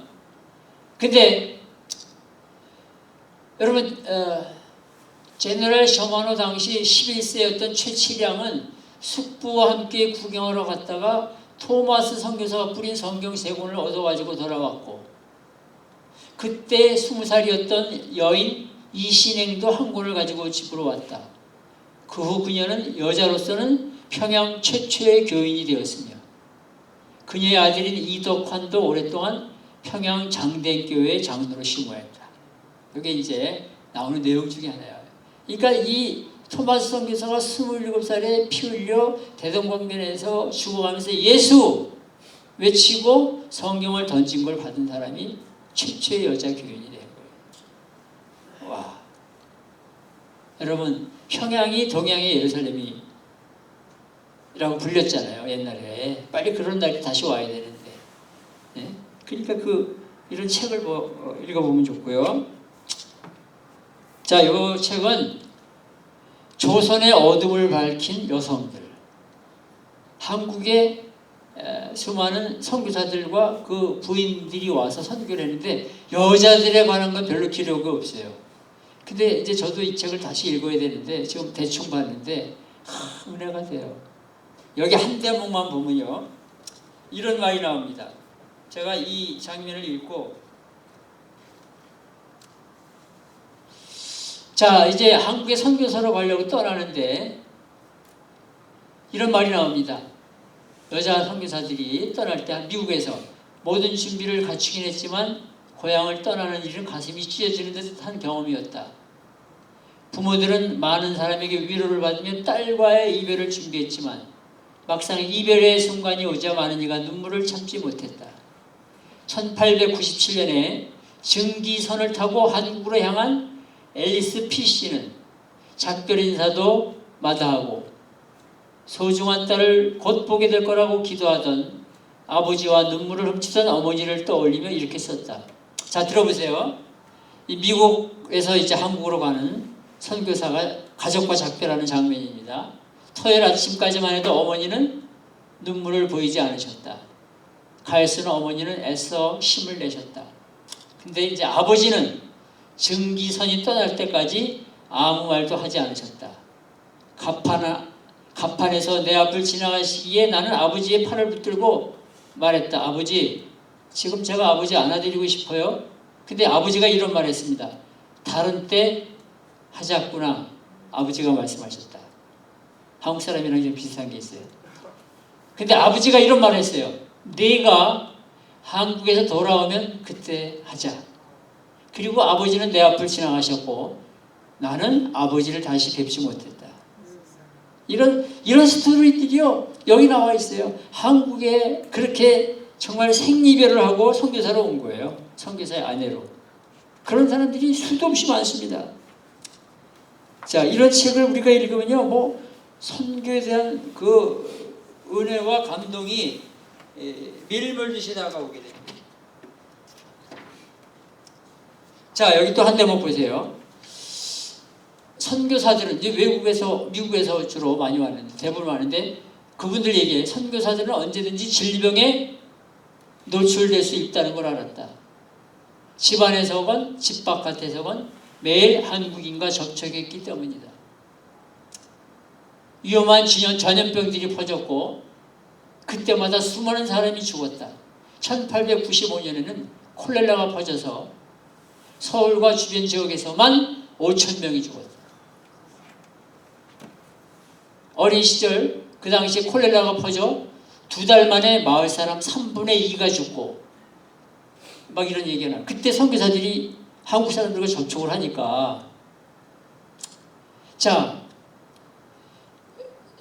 근데 여러분, 제너럴 셔마노 당시 11세였던 최치량은 숙부와 함께 구경하러 갔다가 토마스 선교사가 뿌린 성경 3권을 얻어가지고 돌아왔고, 그때 20살이었던 여인 이신행도 한 권을 가지고 집으로 왔다. 그 후 그녀는 여자로서는 평양 최초의 교인이 되었으며 그녀의 아들인 이덕환도 오랫동안 평양 장대교회 장로로 심호했다. 이게 이제 나오는 내용 중에 하나예요. 그러니까 이 토마스 선교사가 27살에 피 흘려 대동강변에서 죽어가면서 예수 외치고 성경을 던진 걸 받은 사람이 최초의 여자 교인이 된 거예요. 와, 여러분, 평양이 동양의 예루살렘이라고 불렸잖아요, 옛날에. 빨리 그런 날이 다시 와야 되는데. 그러니까 이런 책을 읽어보면 좋고요. 자, 이 책은 조선의 어둠을 밝힌 여성들, 한국의 수많은 선교사들과 그 부인들이 와서 선교를 했는데 여자들에 관한 건 별로 기록이 없어요. 근데 이제 저도 이 책을 다시 읽어야 되는데 지금 대충 봤는데 은혜가 돼요. 여기 한 대목만 보면요, 이런 말이 나옵니다. 제가 이 장면을 읽고, 자, 이제 한국에 선교사로 가려고 떠나는데 이런 말이 나옵니다. 여자 선교사들이 떠날 때 미국에서 모든 준비를 갖추긴 했지만 고향을 떠나는 일은 가슴이 찢어지는 듯한 경험이었다. 부모들은 많은 사람에게 위로를 받으며 딸과의 이별을 준비했지만 막상 이별의 순간이 오자 많은 이가 눈물을 참지 못했다. 1897년에 증기선을 타고 한국으로 향한 앨리스 피씨는 작별 인사도 마다하고 소중한 딸을 곧 보게 될 거라고 기도하던 아버지와 눈물을 훔치던 어머니를 떠올리며 이렇게 썼다. 자, 들어보세요. 이 미국에서 이제 한국으로 가는 선교사가 가족과 작별하는 장면입니다. 토요일 아침까지만 해도 어머니는 눈물을 보이지 않으셨다. 가엾은 어머니는 애써 힘을 내셨다. 근데 이제 아버지는 증기선이 떠날 때까지 아무 말도 하지 않으셨다. 갑판에서 내 앞을 지나가시기에 나는 아버지의 팔을 붙들고 말했다. 아버지, 지금 제가 아버지 안아드리고 싶어요. 근데 아버지가 이런 말 했습니다. 다른 때 하자꾸나. 아버지가 말씀하셨다. 한국 사람이랑 좀 비슷한 게 있어요. 근데 아버지가 이런 말을 했어요. 네가 한국에서 돌아오면 그때 하자. 그리고 아버지는 내 앞을 지나가셨고 나는 아버지를 다시 뵙지 못했다. 이런 스토리들이요, 여기 나와 있어요. 한국에 그렇게 정말 생이별을 하고 선교사로 온 거예요. 선교사의 아내로. 그런 사람들이 수도 없이 많습니다. 자, 이런 책을 우리가 읽으면요, 뭐 선교에 대한 그 은혜와 감동이 밀물듯이 다가오게 됩니다. 자, 여기 또 한 대목 보세요. 선교사들은 이제 외국에서, 미국에서 주로 많이 왔는데, 대부분 왔는데, 그분들 얘기해. 선교사들은 언제든지 질병에 노출될 수 있다는 걸 알았다. 집안에서건 집 바깥에서건 매일 한국인과 접촉했기 때문이다. 위험한 전염병들이 퍼졌고 그때마다 수많은 사람이 죽었다. 1895년에는 콜레라가 퍼져서 서울과 주변 지역에서만 5,000명이 죽었다. 어린 시절 그 당시에 콜레라가 퍼져 2달 만에 마을 사람 3분의 2가 죽고 막 이런 얘기가 나요. 그때 선교사들이 한국 사람들과 접촉을 하니까, 자,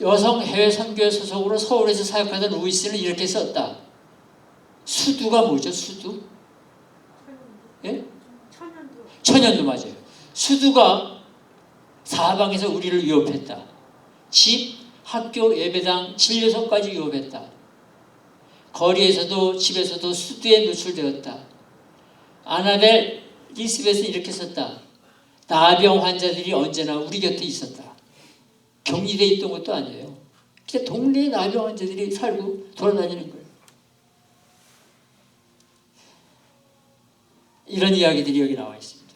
여성 해외 선교 소속으로 서울에서 사역하던 루이스는 이렇게 썼다. 수두가 뭐죠? 수두? 예? 천연두 맞아요. 수두가 사방에서 우리를 위협했다. 집, 학교, 예배당, 진료소까지 위협했다. 거리에서도 집에서도 수두에 노출되었다. 아나벨 리스벳은 이렇게 썼다. 나병 환자들이 언제나 우리 곁에 있었다. 격리되어 있던 것도 아니에요. 그냥 동네에 나병 환자들이 살고 돌아다니는 거예요. 이런 이야기들이 여기 나와 있습니다.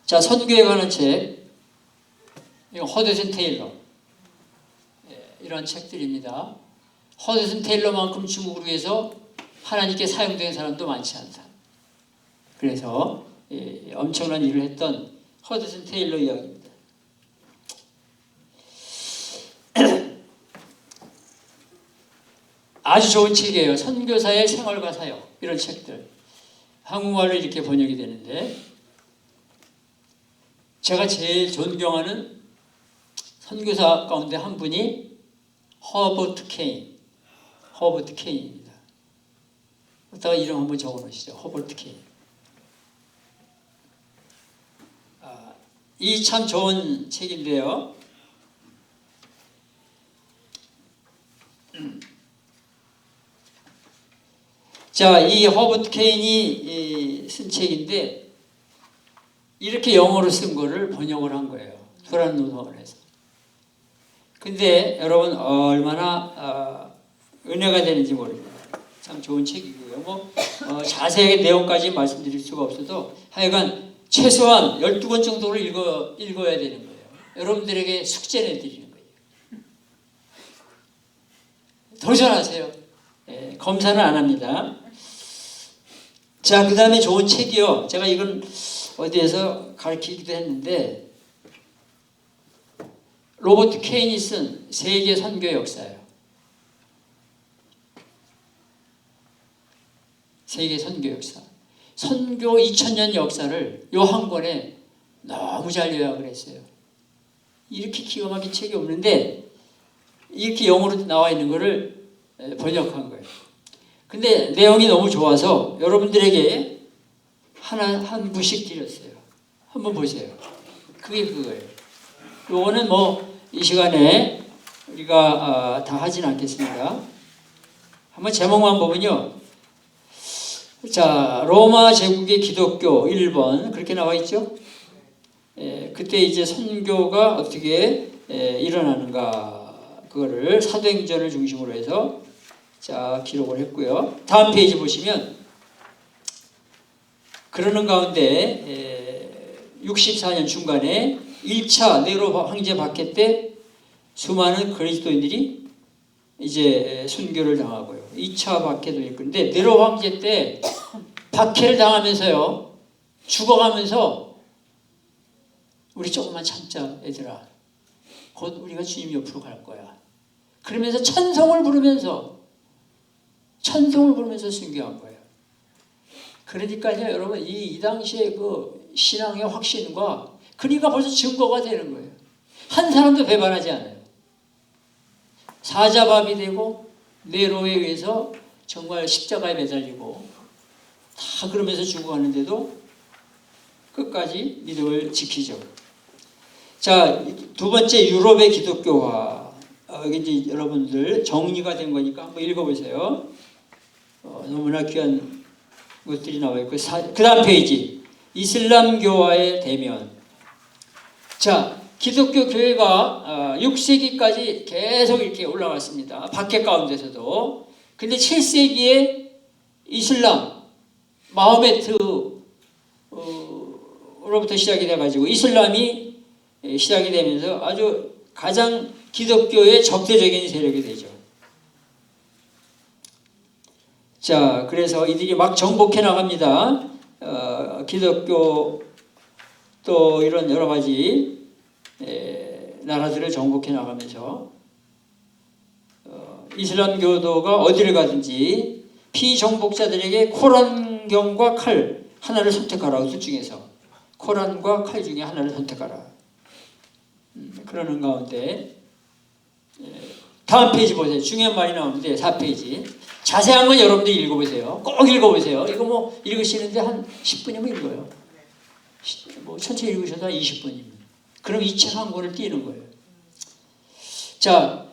자, 선교에 관한 책, 이거 허드슨 테일러, 이런 책들입니다. 허드슨 테일러만큼 중국을 위해서 하나님께 사용된 사람도 많지 않다. 그래서 엄청난 일을 했던 허드슨 테일러 이야기입니다. 아주 좋은 책이에요. 선교사의 생활과 사역, 이런 책들. 한국말로 이렇게 번역이 되는데, 제가 제일 존경하는 선교사 가운데 한 분이 허버트 케인입니다. 이따가 이름 한번 적어 놓으시죠. 허버트 케인. 이 참 좋은 책인데요. 자, 이 허버트 케인이 쓴 책인데, 이렇게 영어로 쓴 거를 번역을 한 거예요. 도란 노동을 해서. 근데 여러분 얼마나 은혜가 되는지 모릅니다. 참 좋은 책이고요. 자세하게 내용까지 말씀드릴 수가 없어도 하여간 최소한 12권 정도를 읽어야 되는 거예요. 여러분들에게 숙제 내드리는 거예요. 도전하세요. 검사는 안 합니다. 자, 그 다음에 좋은 책이요. 제가 이건 어디에서 가르치기도 했는데 로버트 케인이 쓴 세계 선교 역사예요. 세계 선교 역사. 선교 2000년 역사를 요 한 권에 너무 잘 요약을 했어요. 이렇게 기가 막힌 책이 없는데 이렇게 영어로 나와 있는 거를 번역한 거예요. 근데 내용이 너무 좋아서 여러분들에게 한 부씩 드렸어요. 한번 보세요. 그게 그거예요. 요거는 이 시간에 우리가 다 하진 않겠습니다. 한번 제목만 보면요. 자, 로마 제국의 기독교 1번 그렇게 나와 있죠. 그때 이제 선교가 어떻게 일어나는가 그거를 사도행전을 중심으로 해서 자 기록을 했고요. 다음 페이지 보시면 그러는 가운데 64년 중간에 1차 네로 황제 박해 때 수많은 그리스도인들이 이제 순교를 당하고요. 2차 박해도 있고 근데 네로 황제 때 박해를 당하면서요. 죽어가면서 우리 조금만 참자 얘들아. 곧 우리가 주님 옆으로 갈 거야. 그러면서 찬송을 부르면서 순교한 거예요. 그러니까요, 여러분 이 당시에 그 신앙의 확신과 그러니까 벌써 증거가 되는 거예요. 한 사람도 배반하지 않아요. 사자밥이 되고 네로에 의해서 정말 십자가에 매달리고 다 그러면서 죽어가는데도 끝까지 믿음을 지키죠. 자, 두 번째 유럽의 기독교화. 여기 이제 여러분들 정리가 된 거니까 한번 읽어보세요. 너무나 귀한 것들이 나와 있고 그 다음 페이지 이슬람교와의 대면. 자, 기독교 교회가 6세기까지 계속 이렇게 올라갔습니다. 박해 가운데서도. 근데 7세기에 이슬람 마호메트로부터 시작이 돼가지고 이슬람이 시작이 되면서 아주 가장 기독교의 적대적인 세력이 되죠. 자, 그래서 이들이 막 정복해 나갑니다. 기독교 또 이런 여러 가지 나라들을 정복해 나가면서 이슬람교도가 어디를 가든지 피정복자들에게 코란경과 칼 하나를 선택하라고 둘 중에서 코란과 칼 중에 하나를 선택하라. 그러는 가운데 다음 페이지 보세요. 중요한 말이 나오는데 4페이지. 자세한 건 여러분들이 읽어보세요. 꼭 읽어보세요. 이거 읽으시는데 한 10분이면 읽어요. 천천히 읽으셔도 한 20분입니다. 그럼 이 책 한 권을 띄는 거예요. 자,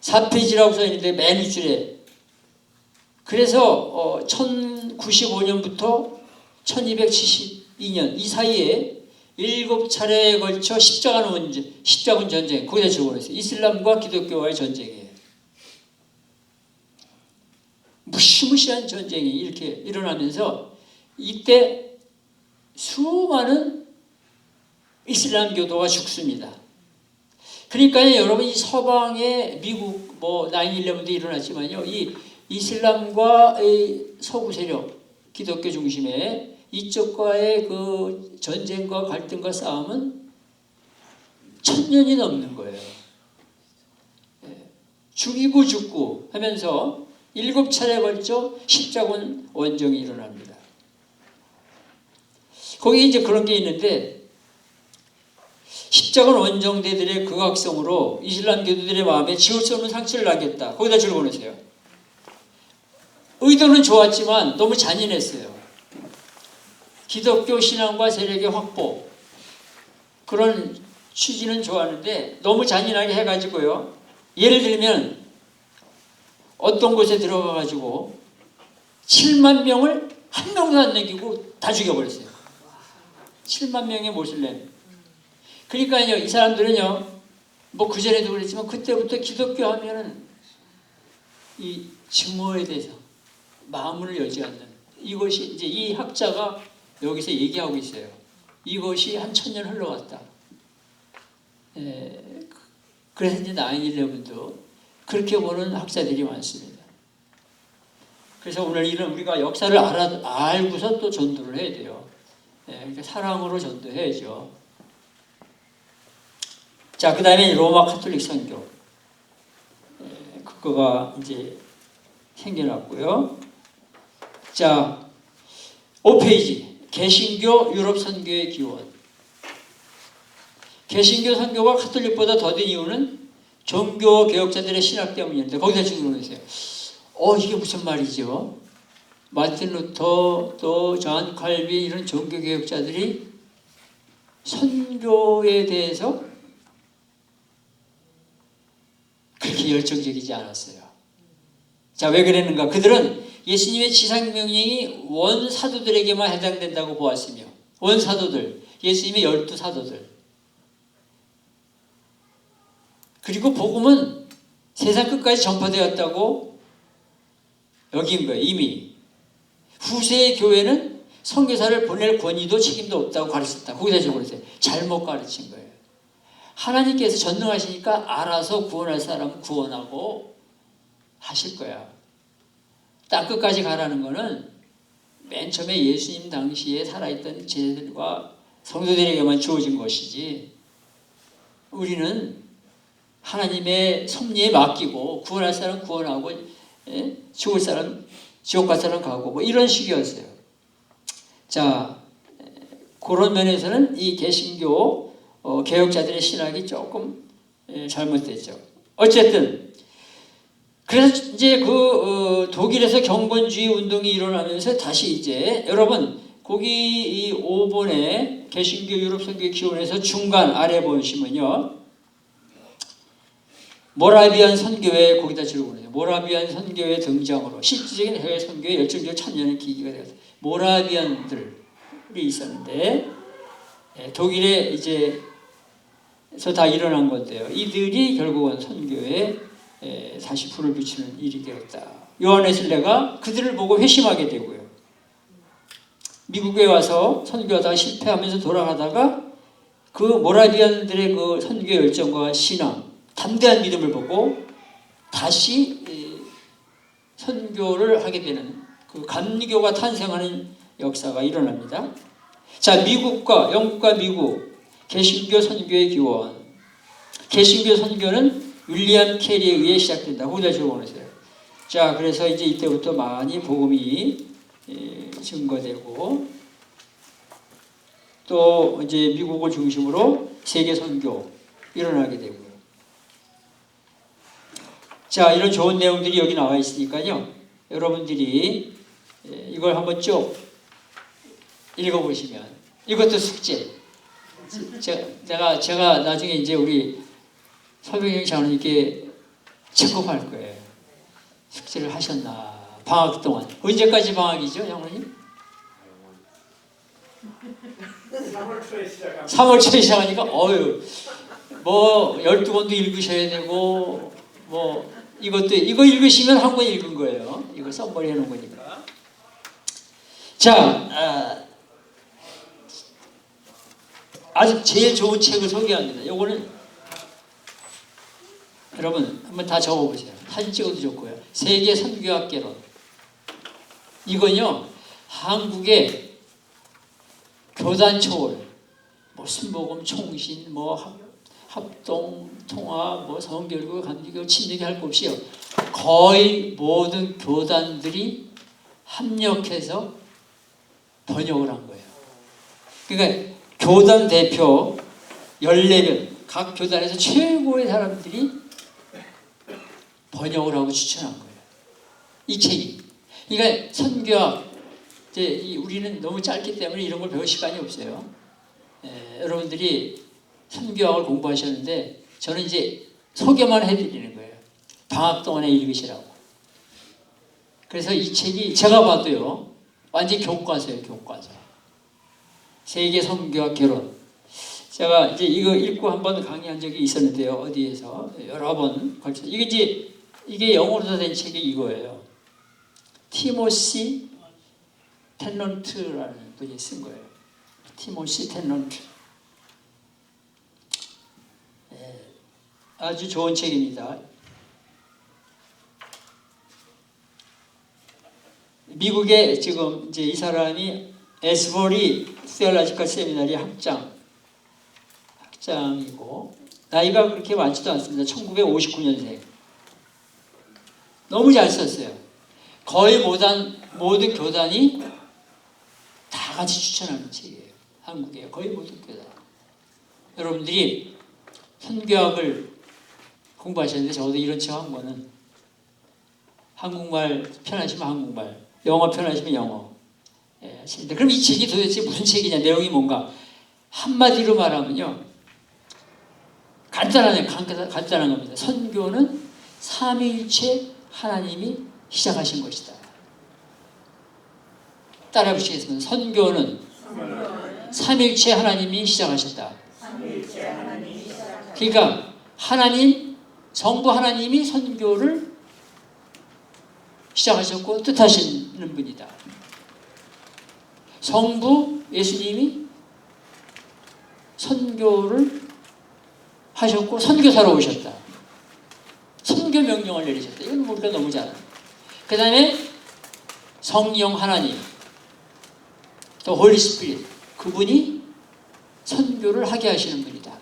4페이지라고 써있는데 맨 윗줄에 그래서 1095년부터 1272년 이 사이에 7차례에 걸쳐 십자군 전쟁 거기다 적어놨어요. 이슬람과 기독교와의 전쟁이에요. 무시무시한 전쟁이 이렇게 일어나면서 이때 수많은 이슬람 교도가 죽습니다. 그러니까 여러분 이 서방의 미국 9/11도 일어났지만요. 이 이슬람과 서구 세력 기독교 중심의 이쪽과의 그 전쟁과 갈등과 싸움은 1000년이 넘는 거예요. 죽이고 죽고 하면서 7차례에 걸쳐 십자군 원정이 일어납니다. 거기에 이제 그런 게 있는데 십자군 원정대들의 극악성으로 이슬람 교도들의 마음에 지울 수 없는 상처를 남겼다. 거기다 적어놓으세요. 의도는 좋았지만 너무 잔인했어요. 기독교 신앙과 세력의 확보 그런 취지는 좋았는데 너무 잔인하게 해가지고요. 예를 들면 어떤 곳에 들어가가지고 7만 명을 한 명도 안 남기고 다 죽여버렸어요. 7만 명의 모슬렘. 그러니까요, 이 사람들은요, 뭐 그전에도 그랬지만 그때부터 기독교 하면은 이 증오에 대해서 마음을 열지 않는, 이것이 이제 이 학자가 여기서 얘기하고 있어요. 이것이 한 1000년 흘러갔다. 그래서 이제 9/11도 그렇게 보는 학자들이 많습니다. 그래서 오늘 이런 우리가 역사를 알고서 또 전도를 해야 돼요. 그러니까 사랑으로 전도해야죠. 자, 그 다음에 로마 카톨릭 선교. 그거가 이제 생겨났고요. 자, 5페이지. 개신교 유럽 선교의 기원. 개신교 선교가 카톨릭보다 더딘 이유는 종교 개혁자들의 신학 때문인데, 거기다 질문하세요. 이게 무슨 말이죠? 마틴 루터, 또 존 칼빈 이런 종교 개혁자들이 선교에 대해서 그렇게 열정적이지 않았어요. 자, 왜 그랬는가? 그들은 예수님의 지상명령이 원사도들에게만 해당된다고 보았으며, 원사도들, 예수님의 12사도들, 그리고 복음은 세상 끝까지 전파되었다고 여긴 거예요. 이미 후세의 교회는 선교사를 보낼 권위도 책임도 없다고 가르쳤다. 거기다 적어주세요. 잘못 가르친 거예요. 하나님께서 전능하시니까 알아서 구원할 사람은 구원하고 하실 거야. 땅 끝까지 가라는 거는 맨 처음에 예수님 당시에 살아있던 제자들과 성도들에게만 주어진 것이지, 우리는 하나님의 섭리에 맡기고 구원할 사람 구원하고, 죽을 사람 지옥 갈 사람 가고, 뭐 이런 식이었어요. 자, 그런 면에서는 이 개신교 개혁자들의 신학이 조금 잘못됐죠. 어쨌든 그래서 이제 독일에서 경건주의 운동이 일어나면서 다시 이제 여러분 거기 이 5번에 개신교 유럽 선교의 기원에서 중간 아래 보시면요, 모라비안 선교회, 거기다 적어보세요. 모라비안 선교회 등장으로 실질적인 해외 선교의 열정적 참여의 계기가 되었어요. 모라비안들이 있었는데 독일에 이제 다 일어난 건데요. 이들이 결국은 선교에 다시 불을 붙이는 일이 되었다. 요한의 순례가 그들을 보고 회심하게 되고요. 미국에 와서 선교하다가 실패하면서 돌아가다가 그 모라비안들의 그 선교 열정과 신앙, 담대한 믿음을 보고 다시 선교를 하게 되는 그 감리교가 탄생하는 역사가 일어납니다. 자, 영국과 미국 개신교 선교의 기원. 개신교 선교는 윌리엄 캐리에 의해 시작된다. 거기다 적어놓으세요. 자, 그래서 이제 이때부터 많이 복음이 증거되고, 또 이제 미국을 중심으로 세계 선교 일어나게 되고요. 자, 이런 좋은 내용들이 여기 나와 있으니까요, 여러분들이 이걸 한번 쭉 읽어보시면, 이것도 숙제. 제가 나중에 이제 우리 설명형 장로님께 체크할 거예요. 숙제를 하셨나? 방학 동안. 언제까지 방학이죠, 장로님? 3월 초에 시작하니까, 뭐 12권도 읽으셔야 되고, 뭐 이거 읽으시면 한 권 읽은 거예요. 이거 썸머리 해놓은 거니까. 자, 아주 제일 좋은 책을 소개합니다. 요거는 여러분 한번 다 적어보세요. 사진 찍어도 좋고요. 세계 선교학 개론. 이건요, 한국의 교단 초월, 뭐 순복음, 총신, 뭐 합동, 통합, 뭐 성결교, 감리교, 친교교 할 것 없이요, 거의 모든 교단들이 합력해서 번역을 한 거예요. 그러니까 교단 대표 14명, 각 교단에서 최고의 사람들이 번역을 하고 추천한 거예요. 이 책이. 그러니까 선교학, 이제 우리는 너무 짧기 때문에 이런 걸 배울 시간이 없어요. 여러분들이 선교학을 공부하셨는데 저는 이제 소개만 해드리는 거예요. 방학 동안에 읽으시라고. 그래서 이 책이 제가 봐도요, 완전 교과서예요, 교과서. 세계 선교와 결혼. 제가 이제 이거 읽고 한번 강의한 적이 있었는데요. 어디에서 여러 번 걸쳐. 이게 영어로 된 책이 이거예요. 티모시 텐넌트라는 분이 쓴 거예요. 티모시 텐넌트. 아주 좋은 책입니다. 미국에 지금 이제 이 사람이 에스버리 스텔라지컬 세미나리 학장이고 나이가 그렇게 많지도 않습니다. 1959년생. 너무 잘 썼어요. 거의 모든 교단이 다 같이 추천하는 책이에요. 한국에 거의 모든 교단. 여러분들이 선교학을 공부하셨는데 저도 이런 책 한 거는 한국말 편하시면 한국말, 영어 편하시면 영어. 예, 그럼 이 책이 도대체 무슨 책이냐, 내용이 뭔가? 한마디로 말하면요, 간단한 겁니다. 선교는 삼위일체 하나님이 시작하신 것이다. 따라해 보시겠습니다. 선교는 삼위일체 하나님이 시작하셨다. 그러니까 성부 하나님이 선교를 시작하셨고 뜻하시는 분이다. 성부 예수님이 선교를 하셨고 선교사로 오셨다. 선교 명령을 내리셨다. 이건 우리가 너무 잘 알아요. 그 다음에 성령 하나님, 또 홀리 스피릿, 그분이 선교를 하게 하시는 분이다.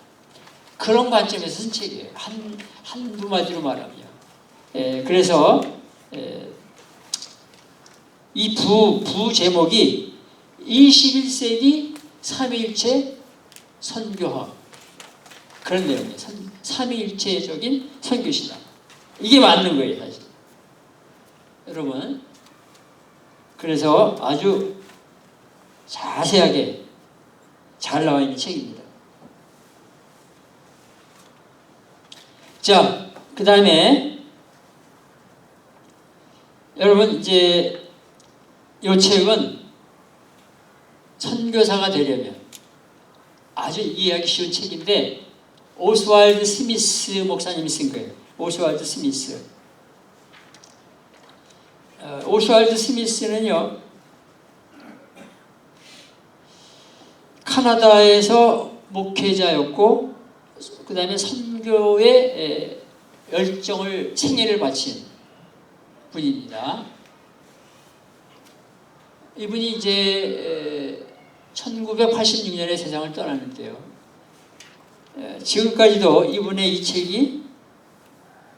그런 관점에서 쓴 책이에요. 한두 마디로 말하면. 그래서 이 부 제목이 21세기 삼위일체 선교학, 그런 내용이에요. 삼위일체적인 선교신앙. 이게 맞는 거예요, 사실. 여러분, 그래서 아주 자세하게 잘 나와 있는 책입니다. 자, 그 다음에 여러분, 이제 이 책은 선교사가 되려면 아주 이해하기 쉬운 책인데 오스왈드 스미스 목사님이 쓴 거예요. 오스왈드 스미스. 오스왈드 스미스는요, 카나다에서 목회자였고 그 다음에 선교에 열정을, 생애를 바친 분입니다. 이분이 이제 1986년에 세상을 떠났는데요. 지금까지도 이분의 이 책이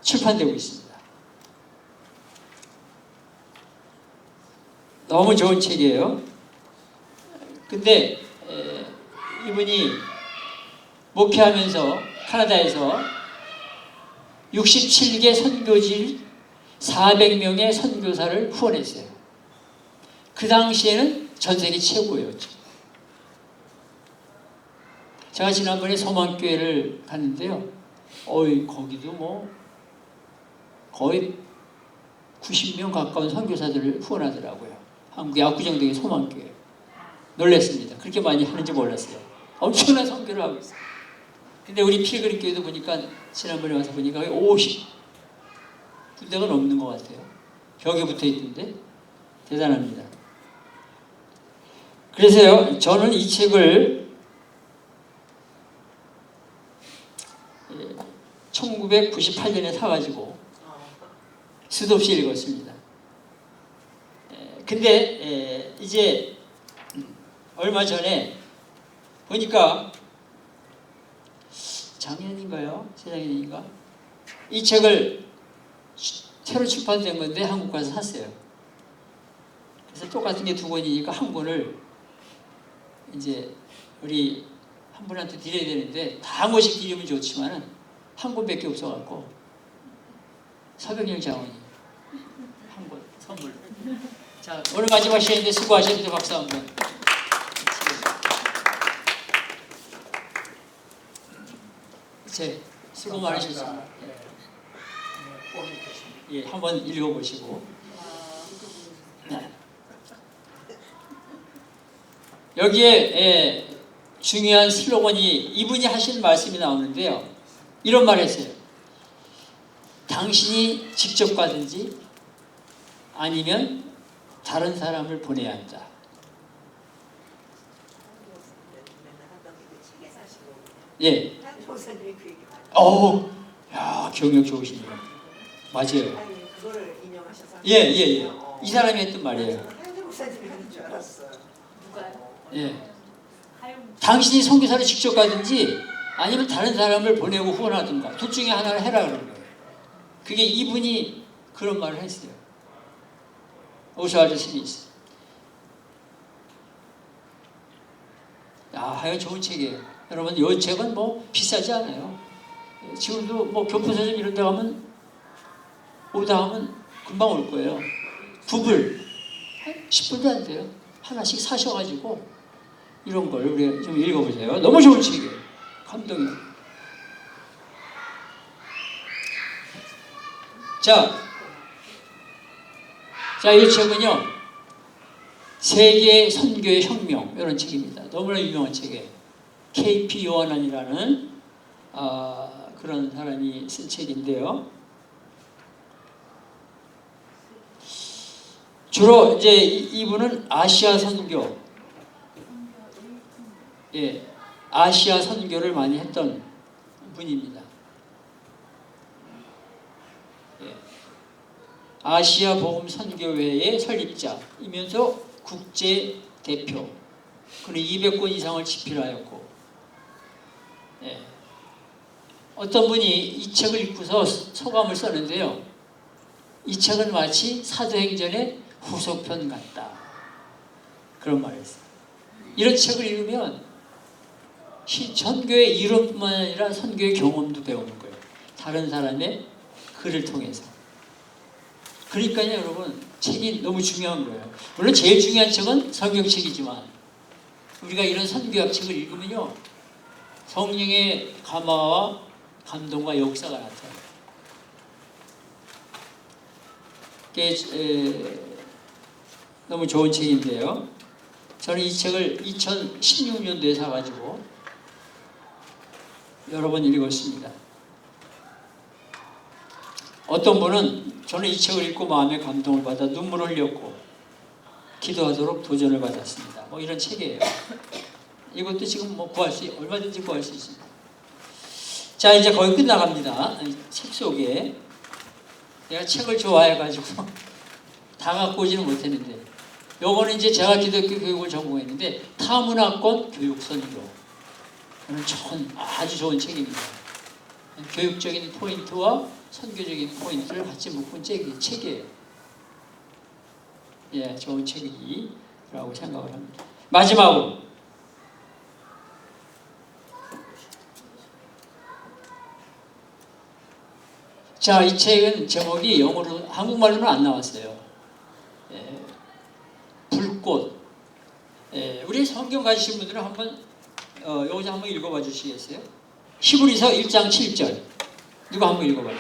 출판되고 있습니다. 너무 좋은 책이에요. 근데 이분이 목회하면서 카나다에서 67개 선교지 400명의 선교사를 후원했어요. 그 당시에는 전 세계 최고였죠. 제가 지난번에 소망교회를 갔는데요. 거기도 뭐 거의 90명 가까운 선교사들을 후원하더라고요. 한국의 압구정동의 소망교회. 놀랐습니다. 그렇게 많이 하는지 몰랐어요. 엄청난 선교를 하고 있어요. 근데 우리 필그림 교회도 보니까 지난번에 와서 보니까 50군데가 넘는 것 같아요. 벽에 붙어 있던데 대단합니다. 그래서요, 저는 이 책을 1998년에 사가지고 수도 없이 읽었습니다. 근데 이제 얼마 전에 보니까 작년인가요? 재작년인가? 이 책을 새로 출판된 건데 한국 가서 샀어요. 그래서 똑같은 게 두 권이니까 한 권을 이제 우리 한 분한테 드려야 되는데 다 한 권씩 드리면 좋지만은 한 권밖에 없어갖고 서병영 장원이 한 권 선물. 자, 오늘 마지막 시간인데 수고하셨는데 박수 한번. 수고 많으셨습니다. 예, 한번 읽어보시고. 여기에 중요한 슬로건이 이분이 하신 말씀이 나오는데요. 이런 말 했어요. 당신이 직접 가든지 아니면 다른 사람을 보내야 한다. 예. 목사님이 그 얘기 많이 어우, 야, 기억력 좋으시네요. 맞아요. 아니 그거를 인용하셔서 예, 예, 예. 이 사람이 했던 말이에요. 한주 목사님이 하는 줄 알았어요. 누가요? 예. 하영 당신이 선교사를 직접 가든지 아니면 다른 사람을 보내고 후원하든가 둘 중에 하나를 해라 그런 거예요. 그게 이분이 그런 말을 했어요. 오스왈드 스미스. 하여간 좋은 책이에요. 여러분, 이 책은 뭐 비싸지 않아요. 지금도 뭐 교포서점 이런 데 가면 오다 하면 금방 올 거예요. 부불 10불도 안 돼요. 하나씩 사셔가지고 이런 걸 우리 좀 읽어보세요. 너무 좋은 책이에요. 감동이에요. 자, 이 책은요, 세계 선교의 혁명 이런 책입니다. 너무나 유명한 책이에요. K.P. 요하난이라는 그런 사람이 쓴 책인데요. 주로 이제 이분은 아시아 선교, 예, 아시아 선교를 많이 했던 분입니다. 예. 아시아 복음 선교회의 설립자이면서 국제 대표. 그는 200권 이상을 집필하였고, 예. 어떤 분이 이 책을 읽고서 소감을 썼는데요. 이 책은 마치 사도행전의 후속편 같다. 그런 말을 했어요. 이런 책을 읽으면 선교의 이론뿐만 아니라 선교의 경험도 배우는 거예요. 다른 사람의 글을 통해서. 그러니까요, 여러분, 책이 너무 중요한 거예요. 물론 제일 중요한 책은 성경책이지만 우리가 이런 선교학 책을 읽으면요, 성령의 감화와 감동과 역사가 나타나요. 너무 좋은 책인데요. 저는 이 책을 2016년도에 사가지고 여러 번 읽었습니다. 어떤 분은 저는 이 책을 읽고 마음의 감동을 받아 눈물을 흘렸고 기도하도록 도전을 받았습니다. 뭐 이런 책이에요. 이것도 지금 뭐 얼마든지 구할 수 있습니다. 자, 이제 거의 끝나갑니다. 책 소개. 내가 책을 좋아해가지고 다 갖고 오지는 못했는데, 요거는 이제 제가 기독교 교육을 전공했는데 타문화권 교육선교. 저는 아주 좋은 책입니다. 교육적인 포인트와 선교적인 포인트를 같이 묶은 책이에요. 예, 좋은 책이라고 생각을 합니다. 마지막으로 자, 이 책은 제목이 영어로 한국말로는 안 나왔어요. 예, 불꽃. 예, 우리 성경 가지신 분들은 한번 여기서 한번 읽어봐 주시겠어요? 히브리서 1장 7절. 누가 한번 읽어봐요?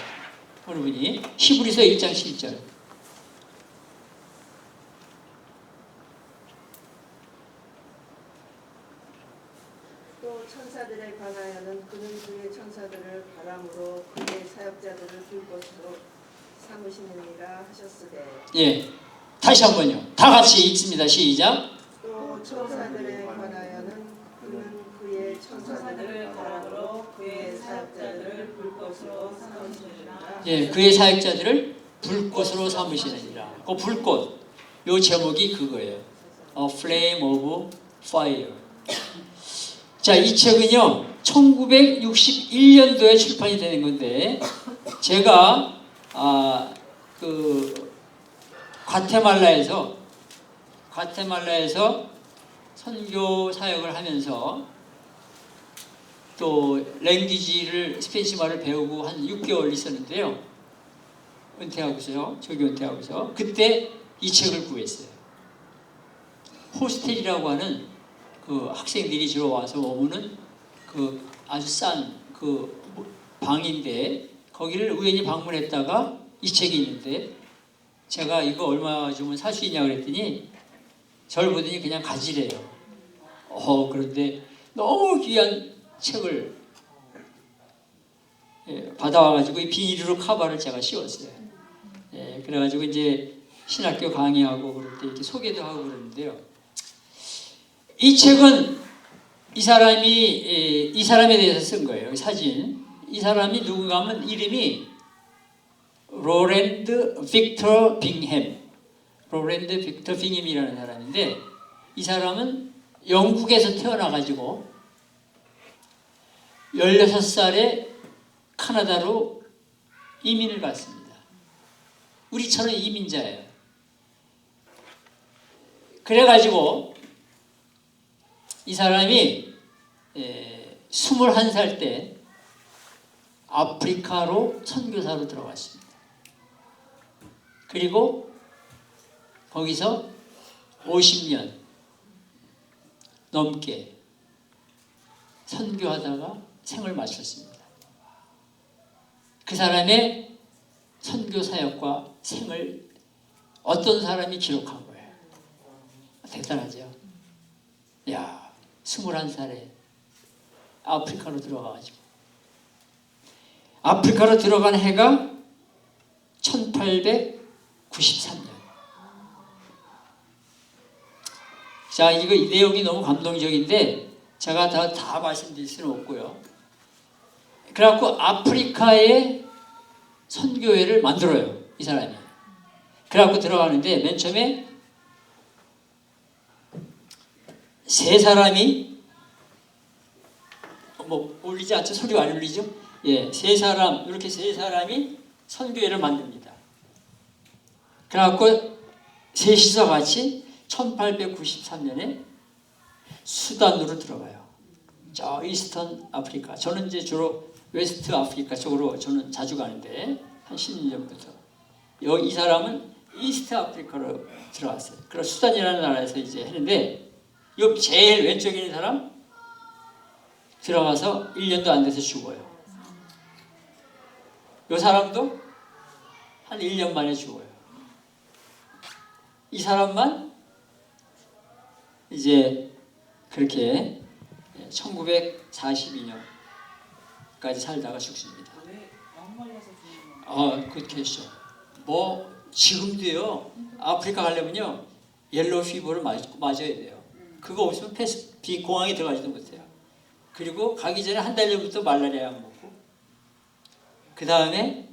어느 분이? 히브리서 1장 7절. 또 천사들에 관하여는 그는 그의 천사들을 바람으로 그의 사역자들을 불꽃으로 삼으시느니라 하셨으되. 예, 다시 한번요. 다 같이 읽습니다. 시작. 또 천사들에 관하여는 그는 그의 천사들을 바람으로 그의 사역자들을 불꽃으로 삼으시느니라. 예, 그의 사역자들을 불꽃으로 삼으시느니라. 그 불꽃, 요 제목이 그거예요. A Flame of Fire. 자, 이 책은요 1961년도에 출판이 되는 건데, 제가 그 과테말라에서 선교 사역을 하면서 또 랭귀지를 스페인시말을 배우고 한 6개월 있었는데요. 은퇴하고서요. 조기 은퇴하고서 그때 이 책을 구했어요. 호스텔이라고 하는 그 학생들이 주로 와서 머무는 그 아주 싼 그 방인데, 거기를 우연히 방문했다가 이 책이 있는데, 제가 이거 얼마 주면 살 수 있냐 그랬더니 저를 보더니 그냥 가지래요. 그런데 너무 귀한 책을 받아와가지고 이 비닐로 카바를 제가 씌웠어요. 그래가지고 이제 신학교 강의하고 그럴 때 이렇게 소개도 하고 그러는데요. 이 책은 이 사람에 대해서 쓴 거예요. 사진. 이 사람이 누군가 하면 이름이 로랜드 빅터 빙햄. 로랜드 빅터 빙햄이라는 사람인데 이 사람은 영국에서 태어나가지고 16살에 카나다로 이민을 갔습니다. 우리처럼 이민자예요. 그래가지고 이 사람이 21살 때 아프리카로 선교사로 들어갔습니다. 그리고 거기서 50년 넘게 선교하다가 생을 마쳤습니다. 그 사람의 선교 사역과 생을 어떤 사람이 기록한 거예요. 대단하죠? 야, 21살에 아프리카로 들어가가지고 아프리카로 들어간 해가 1893년. 자, 이 내용이 너무 감동적인데 제가 다 말씀드릴 수는 없고요. 그래갖고 아프리카에 선교회를 만들어요, 이 사람이. 그래갖고 들어가는데 맨 처음에 세 사람이 울리지 않죠? 소리가 안 울리죠? 세 사람, 이렇게 세 사람이 선교회를 만듭니다. 그래갖고 셋이서 같이 1893년에 수단으로 들어가요. 저 이스턴 아프리카. 저는 이제 주로 웨스트 아프리카 쪽으로 저는 자주 가는데 한 10년 전부터. 이 사람은 이스트 아프리카로 들어갔어요. 그래서 수단이라는 나라에서 이제 했는데 이 제일 왼쪽에 있는 사람 들어가서 1년도 안 돼서 죽어요. 이 사람도 한 1년 만에 죽어요. 이 사람만 이제 그렇게 1942년까지 살다가 죽습니다. 왜 왕말려서 죽는 거예요? 그렇게 했죠. 지금도요. 아프리카 가려면요. 옐로우 피버를 맞아야 돼요. 그거 없으면 공항에 들어가지도 못해요. 그리고 가기 전에 한 달 전부터 말라리아 약 먹고 그 다음에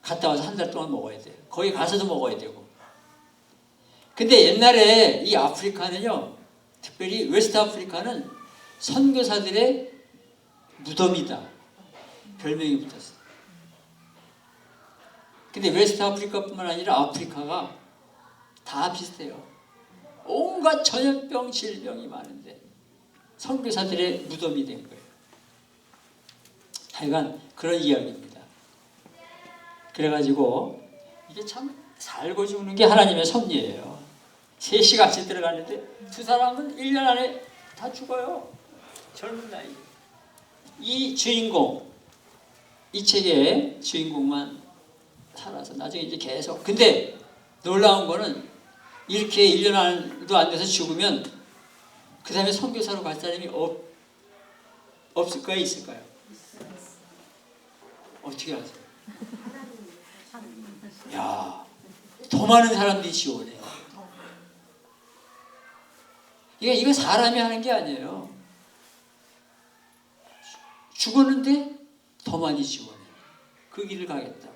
갔다 와서 한 달 동안 먹어야 돼요. 거기 가서도 먹어야 되고. 근데 옛날에 이 아프리카는요. 특별히 웨스트 아프리카는 선교사들의 무덤이다. 별명이 붙었어요. 근데 웨스트 아프리카뿐만 아니라 아프리카가 다 비슷해요. 온갖 전염병, 질병이 많은데 선교사들의 무덤이 된 거예요. 하여간 그런 이야기입니다. 그래가지고 이게 참 살고 죽는 게 하나님의 섭리예요. 셋이 같이 들어가는데 두 사람은 1년 안에 다 죽어요. 젊은 나이. 이 주인공, 이 책의 주인공만 살아서 나중에 이제 계속. 근데 놀라운 거는 이렇게 1년 안도 안 돼서 죽으면 그 다음에 선교사로 갈 사람이 없을까요? 있을까요? 어떻게 하세요? 야, 더 많은 사람들이 지원해요. 이거 사람이 하는 게 아니에요. 죽었는데 더 많이 지원해요. 그 길을 가겠다고.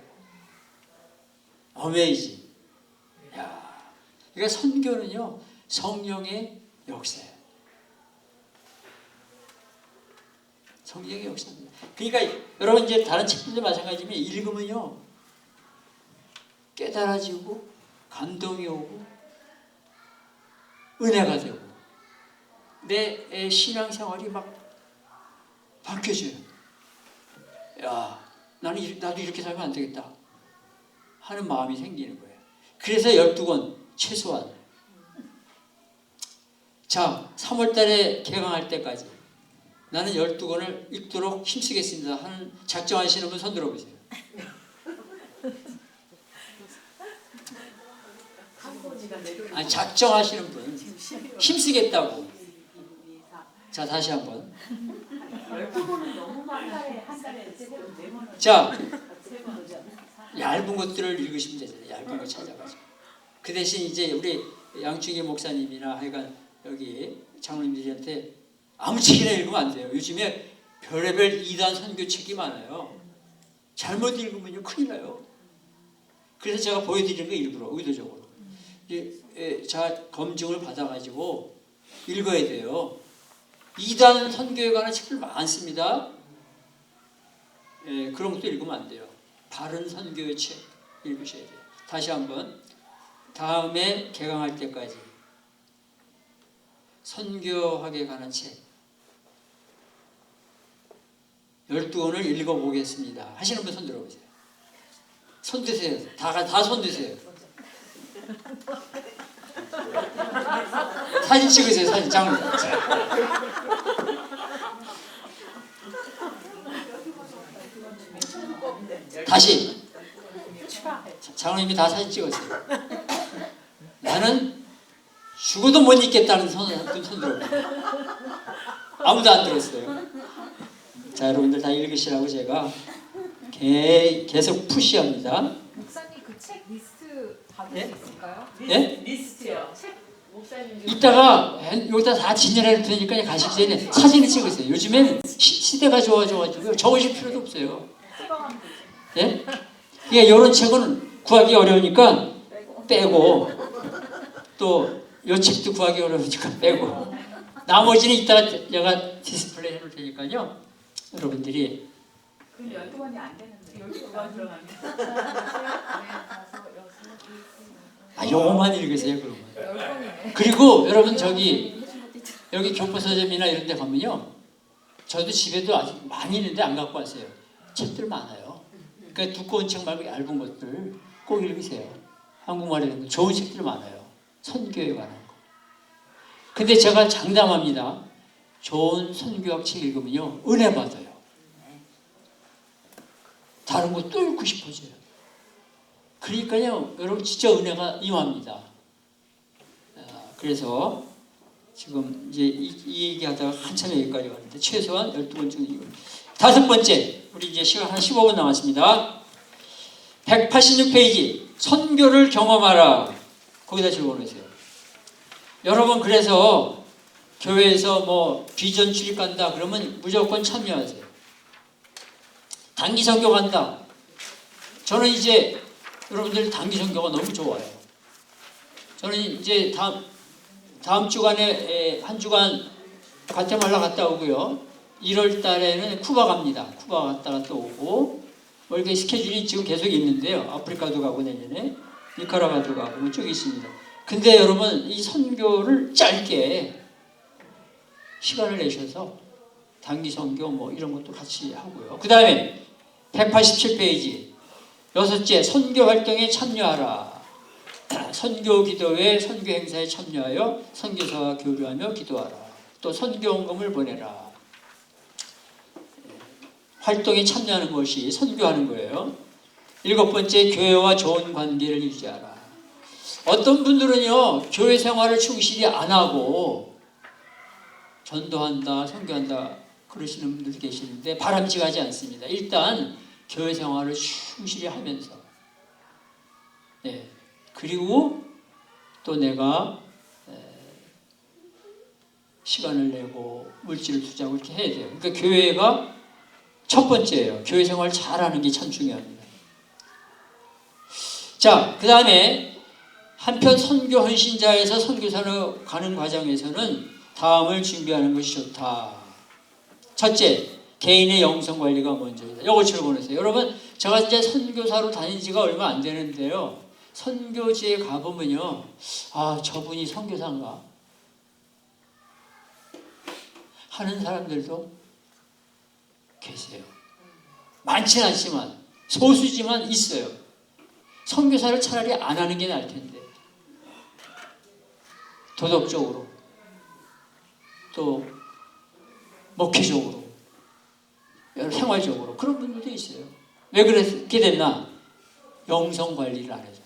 어메이징. 야, 그러니까 선교는요 성령의 역사예요. 성령의 역사입니다. 그러니까 여러분 이제 다른 책들도 마찬가지지만 읽으면요 깨달아지고 감동이 오고 은혜가 되고 내 신앙생활이 막 바뀌어져요. 야, 나도 이렇게 살면 안 되겠다 하는 마음이 생기는 거예요. 그래서 12권 최소한. 자, 3월달에 개강할 때까지 나는 12권을 읽도록 힘쓰겠습니다 하는 작정하시는 분 손 들어보세요. 작정하시는 분 힘쓰겠다고. 자, 다시 한번. 10번은 너무 많아요. 한 달에 4번은 자, 3번 오죠. 얇은 것들을 읽으시면 되잖아요. 얇은 거 찾아가지고. 그 대신 이제 우리 양충기 목사님이나 하여간 여기 장로님들한테 아무 책이나 읽으면 안 돼요. 요즘에 별의별 이단 선교책이 많아요. 잘못 읽으면요 큰일 나요. 그래서 제가 보여드리는 거 일부러 의도적으로 자 검증을 받아가지고 읽어야 돼요. 이단 선교에 관한 책들 많습니다. 그런 것도 읽으면 안 돼요. 바른 선교의 책 읽으셔야 돼요. 다시 한번 다음에 개강할 때까지 선교학에 관한 책 12권을 읽어보겠습니다. 하시는 분 손 들어보세요. 손 드세요. 다 손 드세요. 사진 찍으세요. 사진 장로. 다시 장로님이 다 사진 찍었어요. 나는 죽어도 못 잊겠다는 손 들어보세요. 아무도 안 들었어요. 자, 여러분들 다 읽으시라고 제가 계속 푸시합니다. 목사님 그 책 리스트 받을 예? 수 있을까요? 예? 리스트요. 책 목사님 이따가 여기다 다 진열해 두니까 가시기 전에 사진을 찍으세요. 요즘엔 시대가 좋아져가지고 적으실 필요도 없어요. 찍어가면 되지. 예? 예, 이런 책은 구하기 어려우니까 빼고 또 이 책도 구하기 어려우니까 빼고 나머지는 이따가 제가 디스플레이 해놓을 테니까요. 여러분들이 그럼 12번이 안 되는데 12번 들어가면 요거만 읽으세요. 그러면. 10번이네. 그리고 여러분 여기 교포서점이나 이런 데 가면요. 저도 집에도 아직 많이 있는데 안 갖고 왔어요. 책들 많아요. 그러니까 두꺼운 책 말고 얇은 것들 꼭 읽으세요. 한국말에 있는 좋은 책들 많아요. 선교에 관한 거. 근데 제가 장담합니다. 좋은 선교학 책 읽으면요. 은혜 받아요. 다른 거 또 읽고 싶어져요. 그러니까요. 여러분 진짜 은혜가 임합니다. 그래서 지금 이제 이 얘기하다가 한참 여기까지 왔는데 최소한 12번 중에 이거. 다섯 번째, 우리 이제 시간 한 15분 남았습니다. 186페이지, 선교를 경험하라. 거기다 적어놓으세요. 여러분 그래서 교회에서 뭐 비전 출입 간다 그러면 무조건 참여하세요. 단기 선교 간다. 저는 이제 여러분들 단기 선교가 너무 좋아요. 저는 이제 다음 주간에 한 주간 과테말라 갔다 오고요. 1월 달에는 쿠바 갑니다. 쿠바 갔다가 또 오고 뭐 이렇게 스케줄이 지금 계속 있는데요. 아프리카도 가고 내년에 니카라과도 가고 뭐 쭉 있습니다. 근데 여러분 이 선교를 짧게 시간을 내셔서 단기 선교 뭐 이런 것도 같이 하고요. 그 다음에 187페이지 여섯째, 선교 활동에 참여하라. 선교 기도회, 선교 행사에 참여하여 선교사와 교류하며 기도하라. 또 선교원금을 보내라. 활동에 참여하는 것이 선교하는 거예요. 일곱 번째, 교회와 좋은 관계를 유지하라. 어떤 분들은요, 교회 생활을 충실히 안 하고 전도한다, 선교한다 그러시는 분들도 계시는데 바람직하지 않습니다. 일단 교회 생활을 충실히 하면서 그리고 또 내가 시간을 내고 물질을 투자하고 이렇게 해야 돼요. 그러니까 교회가 첫 번째예요. 교회 생활 잘하는 게 참 중요합니다. 자, 그 다음에 한편 선교 헌신자에서 선교사로 가는 과정에서는 다음을 준비하는 것이 좋다. 첫째, 개인의 영성 관리가 먼저이다. 이거 적어놓으세요. 여러분, 제가 이제 선교사로 다닌 지가 얼마 안 되는데요. 선교지에 가보면요. 아, 저분이 선교사인가? 하는 사람들도 계세요. 많지는 않지만, 소수지만 있어요. 선교사를 차라리 안 하는 게 나을 텐데. 도덕적으로, 또 목회적으로, 생활적으로 그런 분들도 있어요. 왜 그렇게 됐나? 영성 관리를 안 해서.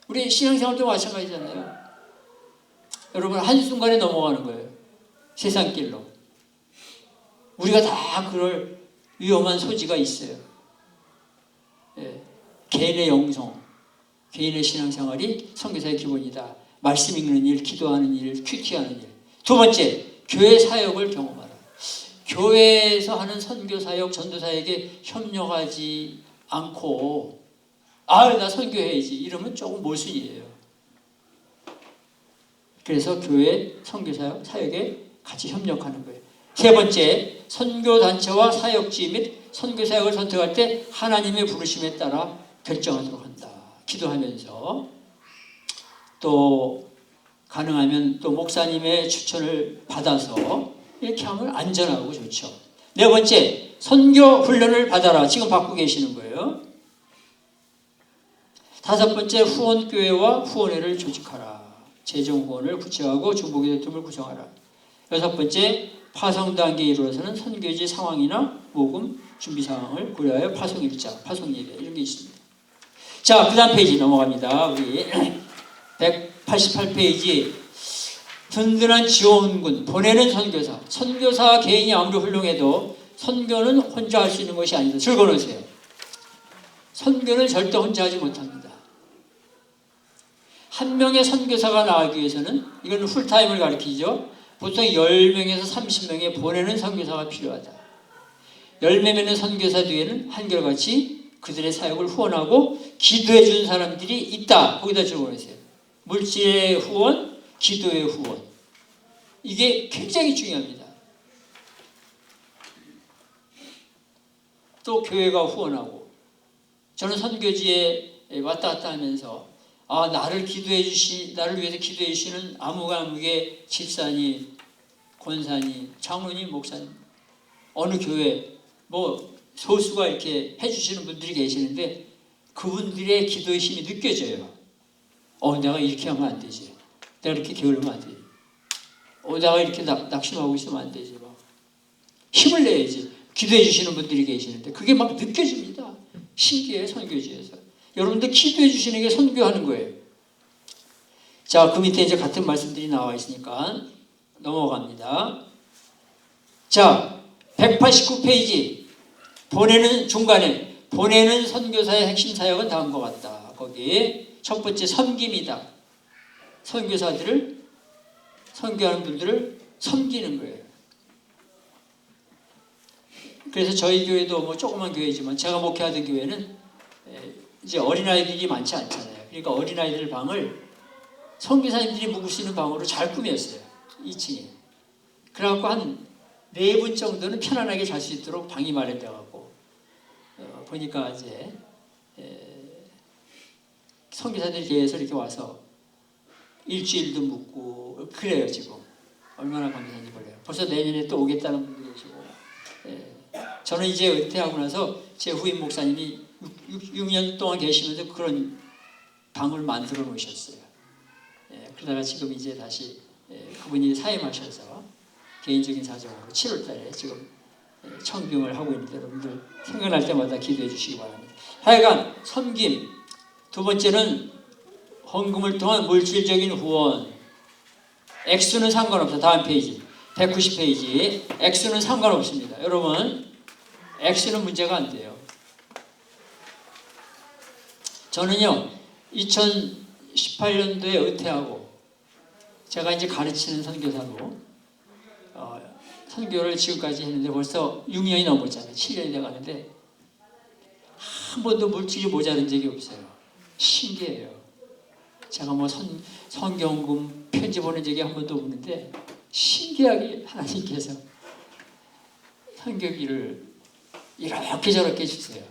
우리 신앙생활도 마찬가지잖아요. 여러분 한순간에 넘어가는 거예요. 세상길로. 우리가 다 그럴 위험한 소지가 있어요. 예. 개인의 영성, 개인의 신앙생활이 선교사의 기본이다. 말씀 읽는 일, 기도하는 일, 큐티하는 일. 두 번째, 교회 사역을 경험하라. 교회에서 하는 선교사역, 전도사에게 협력하지 않고 나 선교해야지 이러면 조금 모순이에요. 그래서 교회 선교사역에 같이 협력하는 거예요. 세 번째, 선교단체와 사역지 및 선교사역을 선택할 때 하나님의 부르심에 따라 결정하도록 한다. 기도하면서 또 가능하면 또 목사님의 추천을 받아서 이렇게 하면 안전하고 좋죠. 네 번째, 선교 훈련을 받아라. 지금 받고 계시는 거예요. 다섯 번째, 후원교회와 후원회를 조직하라. 재정 후원을 구체화하고 중보기도 틈을 구성하라. 여섯 번째, 파송 단계에 이르러서는 선교지 상황이나 모금 준비 상황을 고려하여 파송 일자, 파송 예배 이런 게 있습니다. 자, 그 다음 페이지 넘어갑니다. 우리 188페이지. 든든한 지원군, 보내는 선교사. 선교사 개인이 아무리 훌륭해도 선교는 혼자 할 수 있는 것이 아니다. 즐거우세요. 선교는 절대 혼자 하지 못합니다. 한 명의 선교사가 나가기 위해서는, 이건 풀타임을 가리키죠. 보통 10명에서 30명의 보내는 선교사가 필요하다. 10명의 선교사 뒤에는 한결같이 그들의 사역을 후원하고 기도해 준 사람들이 있다. 거기다 적어놓으세요. 물질의 후원, 기도의 후원. 이게 굉장히 중요합니다. 또 교회가 후원하고. 저는 선교지에 왔다 갔다 하면서 나를 위해서 기도해 주시는 아무개 집사님, 권사님, 장로님, 목사님, 어느 교회 소수가 이렇게 해주시는 분들이 계시는데 그분들의 기도의 힘이 느껴져요. 내가 이렇게 하면 안 되지. 내가 이렇게 게으르면 안 되지. 내가 이렇게 낙심하고 있으면 안 되지. 힘을 내야지. 기도해 주시는 분들이 계시는데 그게 막 느껴집니다. 신기해요, 선교지에서. 여러분들 기도해 주시는 게 선교하는 거예요. 자, 그 밑에 이제 같은 말씀들이 나와 있으니까 넘어갑니다. 자, 189페이지. 중간에 보내는 선교사의 핵심 사역은 다음과 같다. 거기 첫 번째, 섬김이다. 선교사들을, 선교하는 분들을 섬기는 거예요. 그래서 저희 교회도 조그만 교회지만 제가 목회하던 교회는 이제 어린아이들이 많지 않잖아요. 그러니까 어린아이들 방을 선교사님들이 묵을 수 있는 방으로 잘 꾸몄어요. 2층에. 그래갖고 한 4분 정도는 편안하게 잘 수 있도록 방이 마련돼갖고 보니까 이제 선교사들이 교회에서 이렇게 와서 일주일도 묵고 그래요. 지금 얼마나 감사한지 몰라요. 벌써 내년에 또 오겠다는 분도 계시고. 저는 이제 은퇴하고 나서 제 후임 목사님이 6년 동안 계시면서 그런 방을 만들어 놓으셨어요. 그러다가 지금 이제 다시 그분이 사임하셔서 개인적인 사정으로 7월 달에 지금 청빙을 하고 있는데 여러분들 생각날 때마다 기도해 주시기 바랍니다. 하여간 섬김. 두 번째는 헌금을 통한 물질적인 후원. 액수는 상관없어. 다음 페이지 190페이지. 액수는 상관없습니다. 여러분 액수는 문제가 안 돼요. 저는요 2018년도에 은퇴하고 제가 이제 가르치는 선교사로 선교를 지금까지 했는데 벌써 6년이 넘었잖아요. 7년이 돼가는데 한 번도 물질이 모자란 적이 없어요. 신기해요. 제가 선경금 편지 보낸 적이 한 번도 없는데 신기하게 하나님께서 선교비를 이렇게 저렇게 해주세요.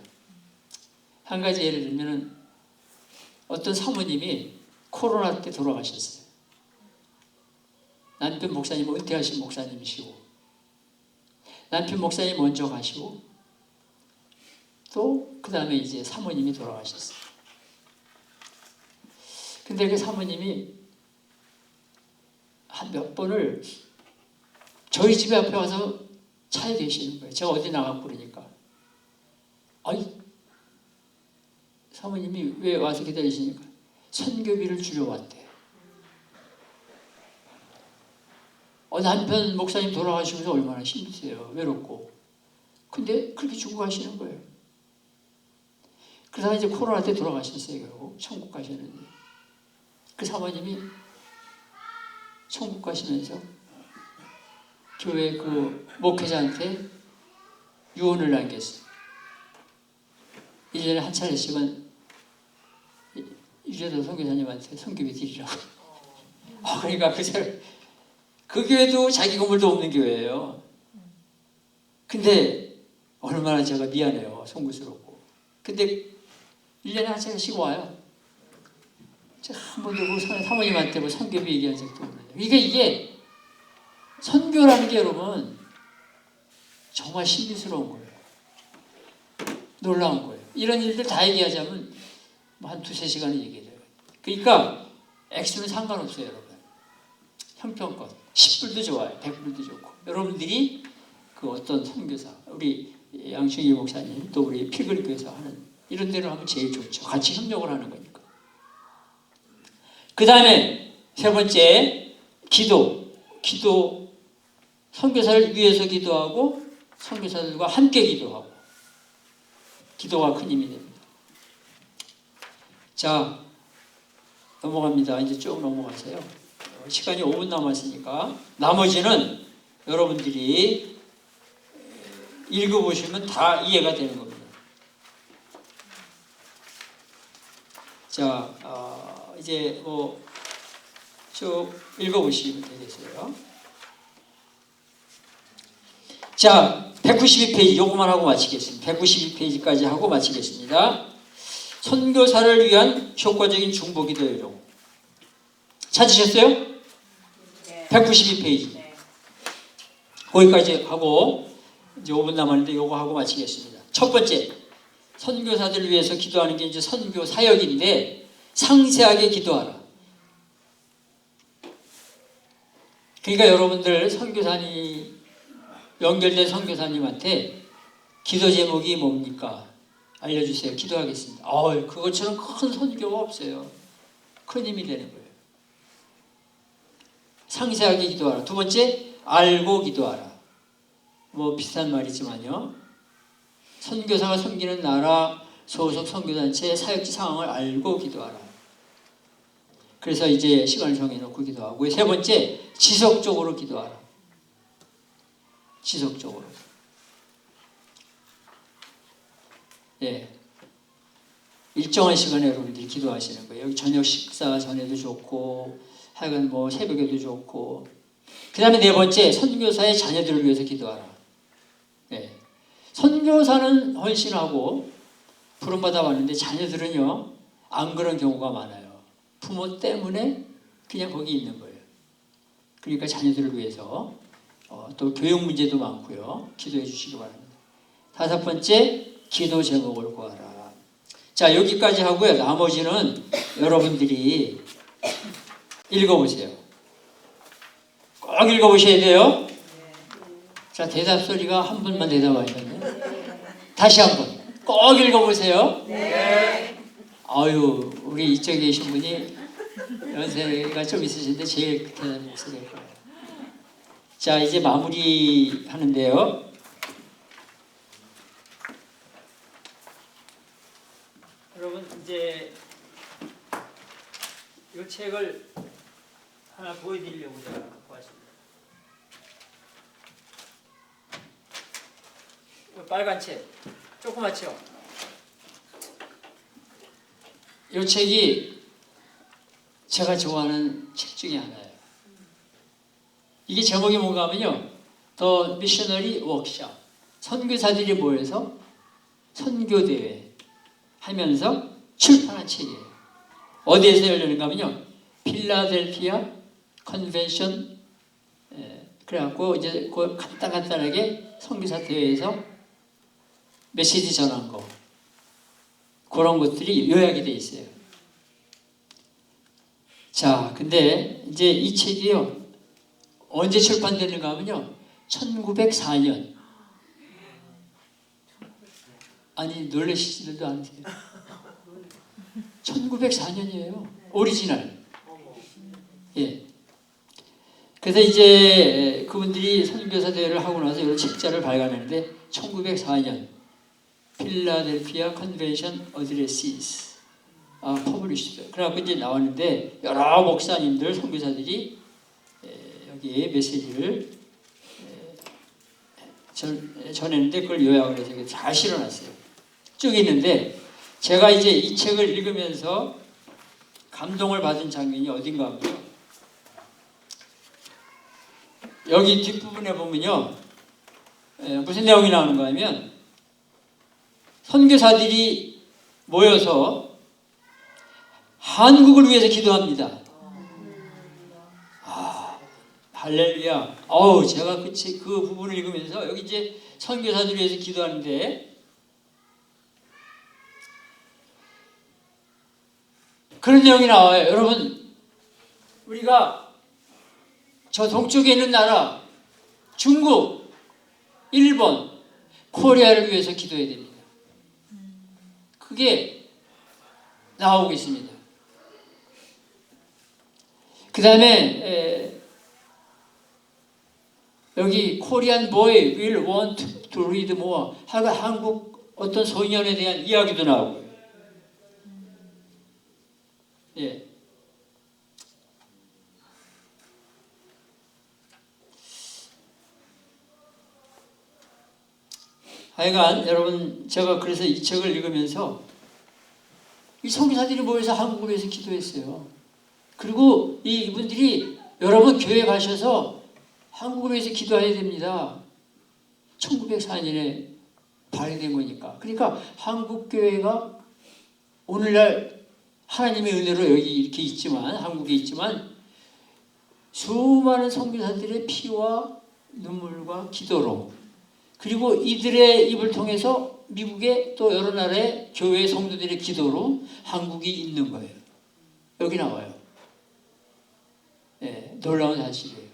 한 가지 예를 들면 어떤 사모님이 코로나 때 돌아가셨어요. 남편 목사님, 은퇴하신 목사님이시고 남편 목사님 먼저 가시고 또 그 다음에 이제 사모님이 돌아가셨어요. 근데 그 사모님이 한 몇 번을 저희 집에 앞에 와서 차에 계시는 거예요. 제가 어디 나가고 그러니까. 사모님이 왜 와서 기다리시니까 선교비를 주러 왔대요. 남편 목사님 돌아가시면서 얼마나 힘드세요. 외롭고. 근데 그렇게 죽고 가시는 거예요. 그러다가 이제 코로나 때 돌아가셨어요. 결국 천국 가셨는데 그 사모님이 천국 가시면서 교회 그 목회자한테 유언을 남겼어요. 1년에 한 차례씩은 유재도 선교사님한테 선교비 드리라고. 그러니까 그 교회도 자기 건물도 없는 교회예요. 근데 얼마나 제가 미안해요. 송구스럽고. 근데 1년에 한 차례씩 와요. 제가 한 번도 그 사모님한테 뭐 선교비 얘기한 적도 없는데. 이게 선교라는 게 여러분 정말 신비스러운 거예요. 놀라운 거예요. 이런 일들 다 얘기하자면 한 2-3시간을 얘기해요. 그러니까 액수는 상관없어요, 여러분. 형편껏 10불도 좋아요. 100불도 좋고. 여러분들이 그 어떤 선교사, 우리 양충희 목사님, 또 우리 피글교에서 하는 이런 데를 하면 제일 좋죠. 같이 협력을 하는 거니까. 그 다음에 세 번째, 기도. 선교사를 위해서 기도하고 선교사들과 함께 기도하고. 기도가 큰 힘이 됩니다. 자, 넘어갑니다. 이제 쭉 넘어가세요. 시간이 5분 남았으니까 나머지는 여러분들이 읽어보시면 다 이해가 되는 겁니다. 자, 이제 뭐 쭉 읽어보시면 되겠어요. 자, 192페이지 요거만 하고 마치겠습니다. 192페이지까지 하고 마치겠습니다. 선교사를 위한 효과적인 중보기도 요령. 찾으셨어요? 네. 192페이지. 네. 거기까지 하고 이제 5분 남았는데 요거 하고 마치겠습니다. 첫 번째, 선교사들을 위해서 기도하는 게 이제 선교 사역인데 상세하게 기도하라. 그러니까 여러분들 선교사님 연결된 선교사님한테 기도 제목이 뭡니까? 알려주세요. 기도하겠습니다. 그것처럼 큰 선교가 없어요. 큰 힘이 되는 거예요. 상세하게 기도하라. 두 번째, 알고 기도하라. 뭐 비슷한 말이지만요. 선교사가 섬기는 나라 소속 선교단체의 사역지 상황을 알고 기도하라. 그래서 이제 시간을 정해놓고 기도하고. 세 번째, 지속적으로 기도하라. 지속적으로. 예. 일정한 시간에 여러분들이 기도하시는 거예요. 여기 저녁 식사 전에도 좋고, 하여간 뭐 새벽에도 좋고. 그 다음에 네 번째, 선교사의 자녀들을 위해서 기도하라. 예. 선교사는 헌신하고 부름받아 왔는데 자녀들은요, 안 그런 경우가 많아요. 부모 때문에 그냥 거기 있는 거예요. 그러니까 자녀들을 위해서 또 교육 문제도 많고요. 기도해 주시기 바랍니다. 다섯 번째, 기도 제목을 구하라. 자, 여기까지 하고요. 나머지는 여러분들이 읽어보세요. 꼭 읽어보셔야 돼요. 자, 대답 소리가 한 분만 대답하셨네. 다시 한 번. 꼭 읽어보세요. 네. 아유, 우리 이쪽에 계신 분이 연세가 좀 있으신데 제일 대단한 목소리일 거예요. 자, 이제 마무리 하는데요. 여러분, 이제 이 책을 하나 보여드리려고 제가 갖고 왔습니다. 빨간 책, 조그맣죠? 이 책이 제가 좋아하는 책 중에 하나예요. 이게 제목이 뭔가 하면요. 더 미셔너리 워크숍. 선교사들이 모여서 선교대회 하면서 출판한 책이에요. 어디에서 열리는가 하면요. 필라델피아 컨벤션. 그래갖고 이제 그 간단하게 선교사 대회에서 메시지 전한 거. 그런 것들이 요약이 돼 있어요. 자, 근데 이제 이 책이요. 언제 출판되는가 하면요. 1904년. 아니, 놀라시지도 않으세요. 1904년이에요. 오리지널. 예. 그래서 이제 그분들이 선교사 대회를 하고 나서 이런 책자를 발간했는데 1904년 필라델피아 컨벤션 어드레시스 퍼블리시드. 그래갖고 이제 나왔는데 여러 목사님들 선교사들이 여기에 메시지를 전했는데 그걸 요약을 해서 잘 실어놨어요. 쭉 있는데 제가 이제 이 책을 읽으면서 감동을 받은 장면이 어딘가 하면요. 여기 뒷부분에 보면요. 무슨 내용이 나오는가 하면 선교사들이 모여서 한국을 위해서 기도합니다. 할렐루야. 제가 그 부분을 읽으면서 여기 이제 선교사들 위해서 기도하는데 그런 내용이 나와요. 여러분, 우리가 저 동쪽에 있는 나라 중국, 일본, 코리아를 위해서 기도해야 됩니다. 그게 나오고 있습니다. 그 다음에 여기 Korean boy will want to read more. 한국 어떤 소년에 대한 이야기도 나오고요. 예. 하여간 여러분 제가 그래서 이 책을 읽으면서 이 선교사들이 모여서 한국을 위해서 기도했어요. 그리고 이분들이 여러분 교회 가셔서 한국을 위해서 기도해야 됩니다. 1904년에 발행된 거니까. 그러니까 한국 교회가 오늘날 하나님의 은혜로 여기 이렇게 있지만 한국에 있지만 수많은 선교사들의 피와 눈물과 기도로 그리고 이들의 입을 통해서 미국의 또 여러 나라의 교회 성도들의 기도로 한국이 있는 거예요. 여기 나와요. 네, 놀라운 사실이에요.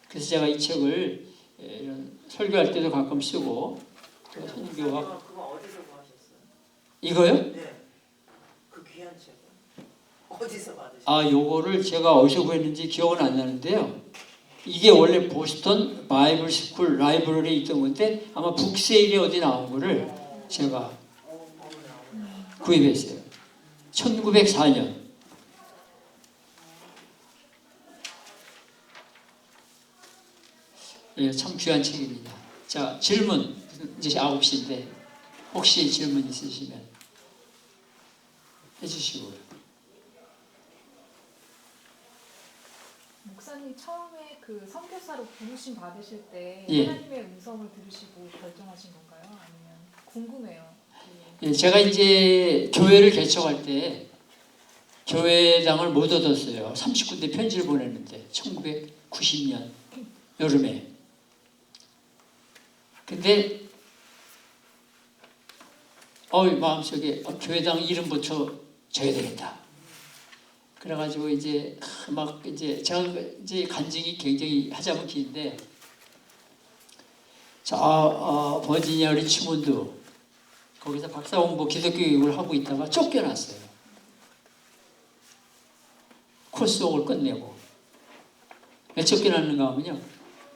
그래서 제가 이 책을 이런 설교할 때도 가끔 쓰고 또 선교와 그거 어디서 구하셨어요? 이거요? 네. 그 귀한 책은 어디서 받으셨어요? 요거를 제가 어디서 구했는지 기억은 안 나는데요. 이게 원래 보스턴 바이블 스쿨 라이브러리에 있던 건데 아마 북세일에 어디 나온 거를 제가 구입했어요. 1904년. 예, 참 귀한 책입니다. 자, 질문. 이제 9시인데 혹시 질문 있으시면 해주시고요. 목사님 처음에 그 선교사로 부르심 받으실 때 예. 하나님의 음성을 들으시고 결정하신 건가요? 아니면 궁금해요. 예, 제가 이제 교회를 개척할 때 교회당을 못 얻었어요. 30군데 편지를 보냈는데 1990년 여름에. 근데 마음속에 교회당 이름 붙여 줘야 되겠다. 그래가지고 이제 막 이제 제가 이제 간증이 굉장히 하자면 긴데 버지니아 리치몬드 거기서 박사공부 기독교 교육을 하고 있다가 쫓겨났어요. 코스웍을 끝내고 왜 쫓겨났는가 하면요.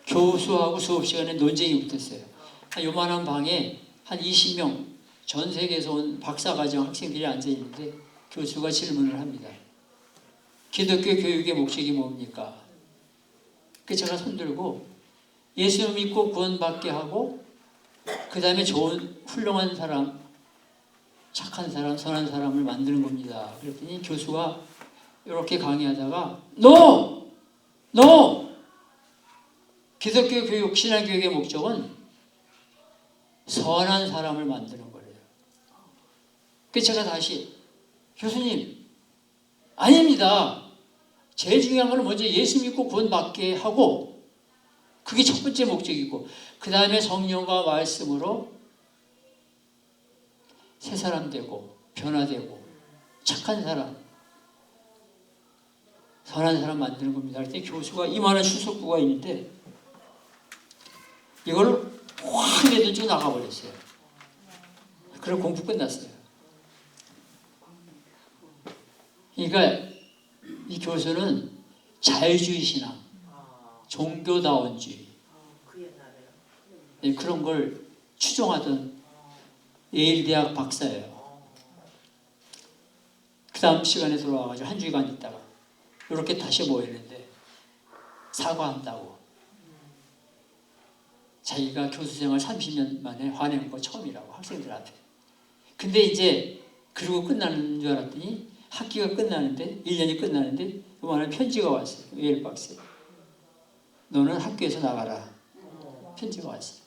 교수하고 수업 시간에 논쟁이 붙었어요. 요만한 방에 한 20명 전 세계에서 온 박사과정 학생들이 앉아있는데 교수가 질문을 합니다. 기독교 교육의 목적이 뭡니까? 그 제가 손들고 예수 믿고 구원받게 하고 그 다음에 좋은 훌륭한 사람, 착한 사람, 선한 사람을 만드는 겁니다. 그랬더니 교수가 이렇게 강의하다가 NO! 기독교 교육, 신앙교육의 목적은 선한 사람을 만드는 거래요. 그래서 제가 다시 교수님 아닙니다. 제일 중요한 건 먼저 예수 믿고 구원받게 하고 그게 첫 번째 목적이고 그 다음에 성령과 말씀으로 새 사람 되고 변화되고 착한 사람 선한 사람 만드는 겁니다. 그때 교수가 이만한 수석부가 있는데 이걸 확 내던지고 나가버렸어요. 그럼 공부 끝났어요. 그러니까 이 교수는 자유주의 신앙, 종교다원주의 그 옛날에요. 예, 그런 걸 추종하던 예일대학 박사예요. 그 다음 시간에 돌아와가지고 한 주간 있다가 이렇게 다시 모였는데 사과한다고 자기가 교수생활 30년 만에 화내는 거 처음이라고 학생들한테. 근데 이제 그러고 끝나는 줄 알았더니 학기가 끝나는데 1년이 끝나는데 이번에 편지가 왔어요. 예일 박사에. 너는 학교에서 나가라. 편지가 왔어요.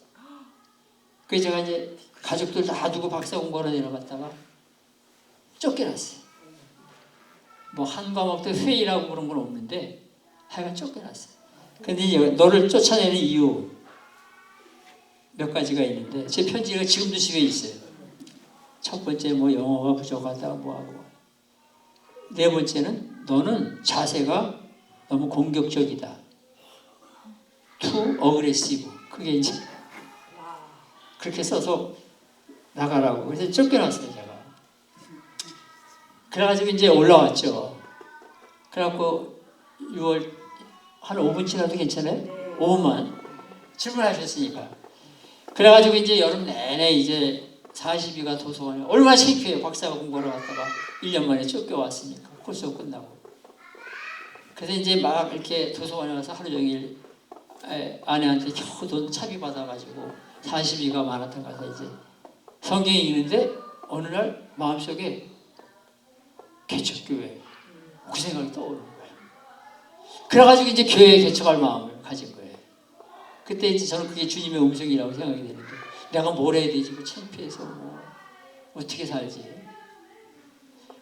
그래서 제가 이제 가족들 다 두고 박사 공부하러 내려갔다가 쫓겨났어요. 뭐 한 과목도 회의라고 그런 건 없는데 하여간 쫓겨났어요. 근데 이제 너를 쫓아내는 이유 몇 가지가 있는데 제 편지가 지금도 집에 있어요. 첫 번째 뭐 영어가 부족하다 뭐하고, 네 번째는 너는 자세가 너무 공격적이다. too aggressive. 그게 이제 그렇게 써서 나가라고. 그래서 쫓겨났어요, 제가. 그래가지고 이제 올라왔죠. 그래갖고 6월 한 5분 지나도 괜찮아요? 5분만. 질문하셨으니까. 그래가지고 이제 여름 내내 이제 40위가 도서관에 얼마나 창피해요. 박사가 공부하러 갔다가 1년 만에 쫓겨왔으니까. 코스 끝나고. 그래서 이제 막 이렇게 도서관에 가서 하루 종일 아내한테 겨우 돈 차비 받아가지고 40위가 마라톤 가서 이제 성경이 읽는데 어느 날 마음속에 개척교회 그 생각이 떠오르는 거예요. 그래가지고 이제 교회에 개척할 마음을 가진 거예요. 그때 이제 저는 그게 주님의 음성이라고 생각이 되는데 내가 뭘 해야 되지? 뭐 창피해서 뭐 어떻게 살지?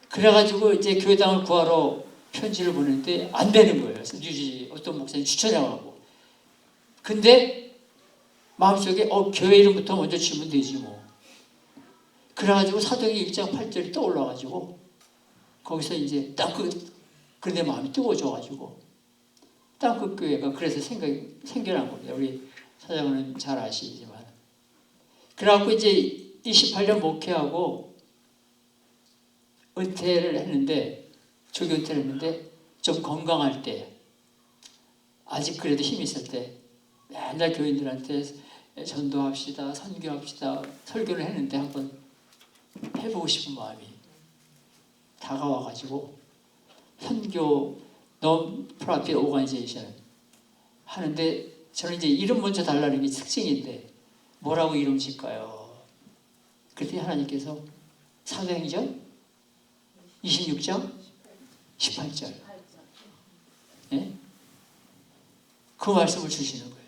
그래가지고 이제 교회당을 구하러 편지를 보냈는데 안 되는 거예요. 그래서 뉴지 어떤 목사님 추천해가고. 근데 마음속에 교회 이름부터 먼저 치면 되지 뭐. 그래가지고 사도행전 1장 8절이 떠올라가지고 거기서 이제 그런데 마음이 뜨거워져가지고 땅끝 교회가 그래서 생겨난 겁니다. 우리 사장은 잘 아시지만. 그래갖고 이제 28년 목회하고 은퇴를 했는데 조기 은퇴를 했는데 좀 건강할 때 아직 그래도 힘이 있을 때 맨날 교인들한테 전도합시다, 선교합시다, 설교를 했는데 한번 해보고 싶은 마음이 다가와가지고 선교 non-profit organization 하는데 저는 이제 이름 먼저 달라는 게 특징인데 뭐라고 이름 짓까요? 그때 하나님께서 사도행전 26장 18절 예? 그 말씀을 주시는 거예요.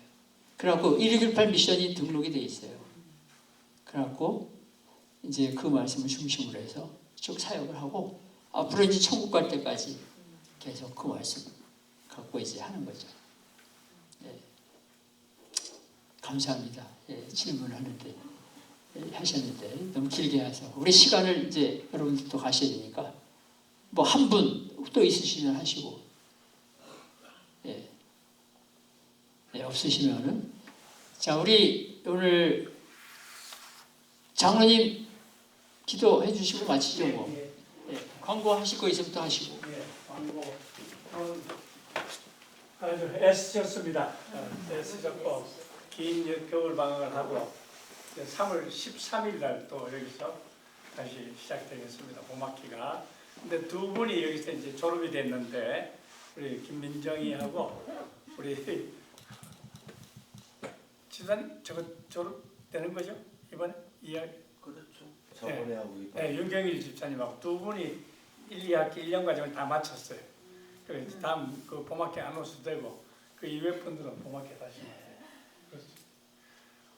그래갖고 1618 미션이 등록이 돼 있어요. 그래갖고 이제 그 말씀을 중심으로 해서 쭉 사역을 하고 앞으로 이제 천국 갈 때까지 계속 그 말씀 갖고 이제 하는 거죠. 네. 감사합니다. 예, 질문하는데 하셨는데 너무 길게 해서 우리 시간을 이제 여러분들도 가셔야 되니까 뭐 한 분 또 있으시면 하시고 예. 네, 없으시면은 자 우리 오늘 장로님 기도해 주시고 마치죠 뭐. 예, 광고 하실 거 있으면 또 하시고. 예, 광고. 아주 애쓰셨습니다. 애쓰셨고 긴 겨울 방학을 하고 3월 13일 날 또 여기서 다시 시작되겠습니다. 봄학기가. 근데 두 분이 여기서 이제 졸업이 됐는데 우리 김민정이하고 우리 지사님 저거 졸업되는 거죠? 이번에 이야기. 그렇죠. 저번에 하고 이번. 네, 윤경일 집사님하고 두 분이 1, 2학기 1년 과정을 다 마쳤어요. 그래서 다음 그 봄학기 안 오셔도 되고 그 이외 분들은 봄학기 다시 오세요.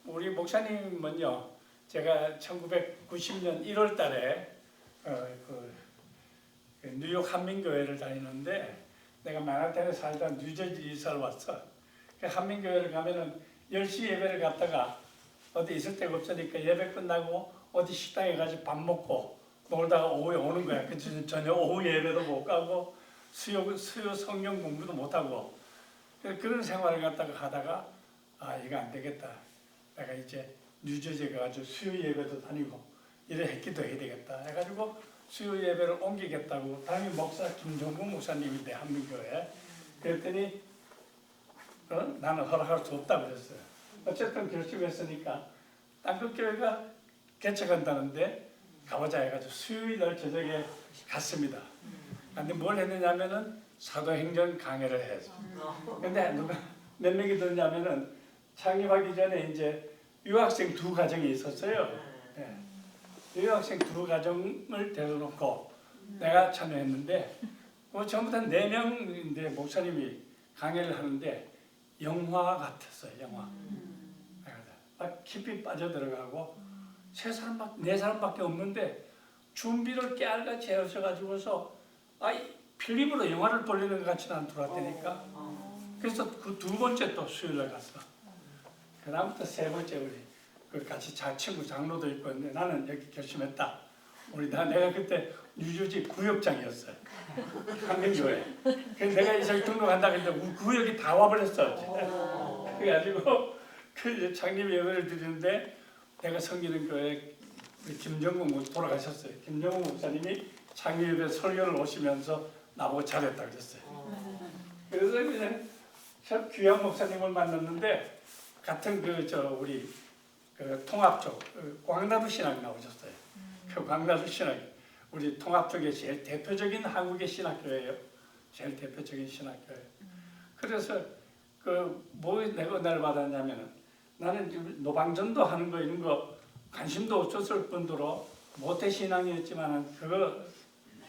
우리 목사님은요, 제가 1990년 1월 달에 그 뉴욕 한민교회를 다니는데 내가 맨하탄에 살다 뉴저지 이사를 왔어. 그 한민교회를 가면은 10시 예배를 갔다가 어디 있을 데가 없으니까 예배 끝나고 어디 식당에 가서 밥 먹고 놀다가 오후에 오는 거야. 그 저녁 오후 예배도 못 가고 수요 성경 공부도 못 하고 그런 생활을 갖다가 하다가 이거 안 되겠다. 내가 이제 뉴저지에 가서 수요 예배도 다니고 이래 기도해야 되겠다. 해가지고 수요 예배를 옮기겠다고 담임 목사 김종국 목사님인데 한민교회 그랬더니 나는 허락할 수 없다 그랬어요. 어쨌든 결심했으니까 땅끝교회가 개척한다는데 가보자 해가지고 수요일 날 저녁에 갔습니다. 근데 뭘 했느냐면은 사도행전 강해를 했어. 근데 누가 몇 명이 들냐면은 창립하기 전에 이제 유학생 2가정이 있었어요. 예. 유학생 2가정을 데려놓고 내가 참여했는데 전부 다 4명인데 목사님이 강의를 하는데 영화 같았어요. 영화. 막 깊이 빠져들어가고 4사람밖에 없는데 준비를 깨알같이 해오셔가지고서 필름으로 영화를 돌리는 것 같지는 않더라니까. 그래서 그 2번째 또 수요일날 갔어. 그 다음부터 3번째 우리 그 같이 친구 장로도 있고 했는데 나는 여기 결심했다. 내가 그때 뉴저지 구역장이었어요. 한민교회. 그래서 내가 이사를 등록한다 그랬는데 구역이 다 와버렸어. 그래가지고 그 장님 예배를 드리는데 내가 섬기는 교회 우리 김정국 돌아가셨어요. 김정국 목사님이 장님 예배 설교를 오시면서 나보고 잘했다 그랬어요. 그래서 그냥 참 귀한 목사님을 만났는데 같은 우리 통합 쪽 광나루 신학 나오셨어요. 그 광나루 신학 우리 통합 쪽에 제일 대표적인 한국의 신학교예요. 제일 대표적인 신학교예요. 그래서 뭐 내가 은혜를 받았냐면은 나는 노방전도 하는 거 이런 거 관심도 없었을 뿐더러 모태 신앙이었지만은 그거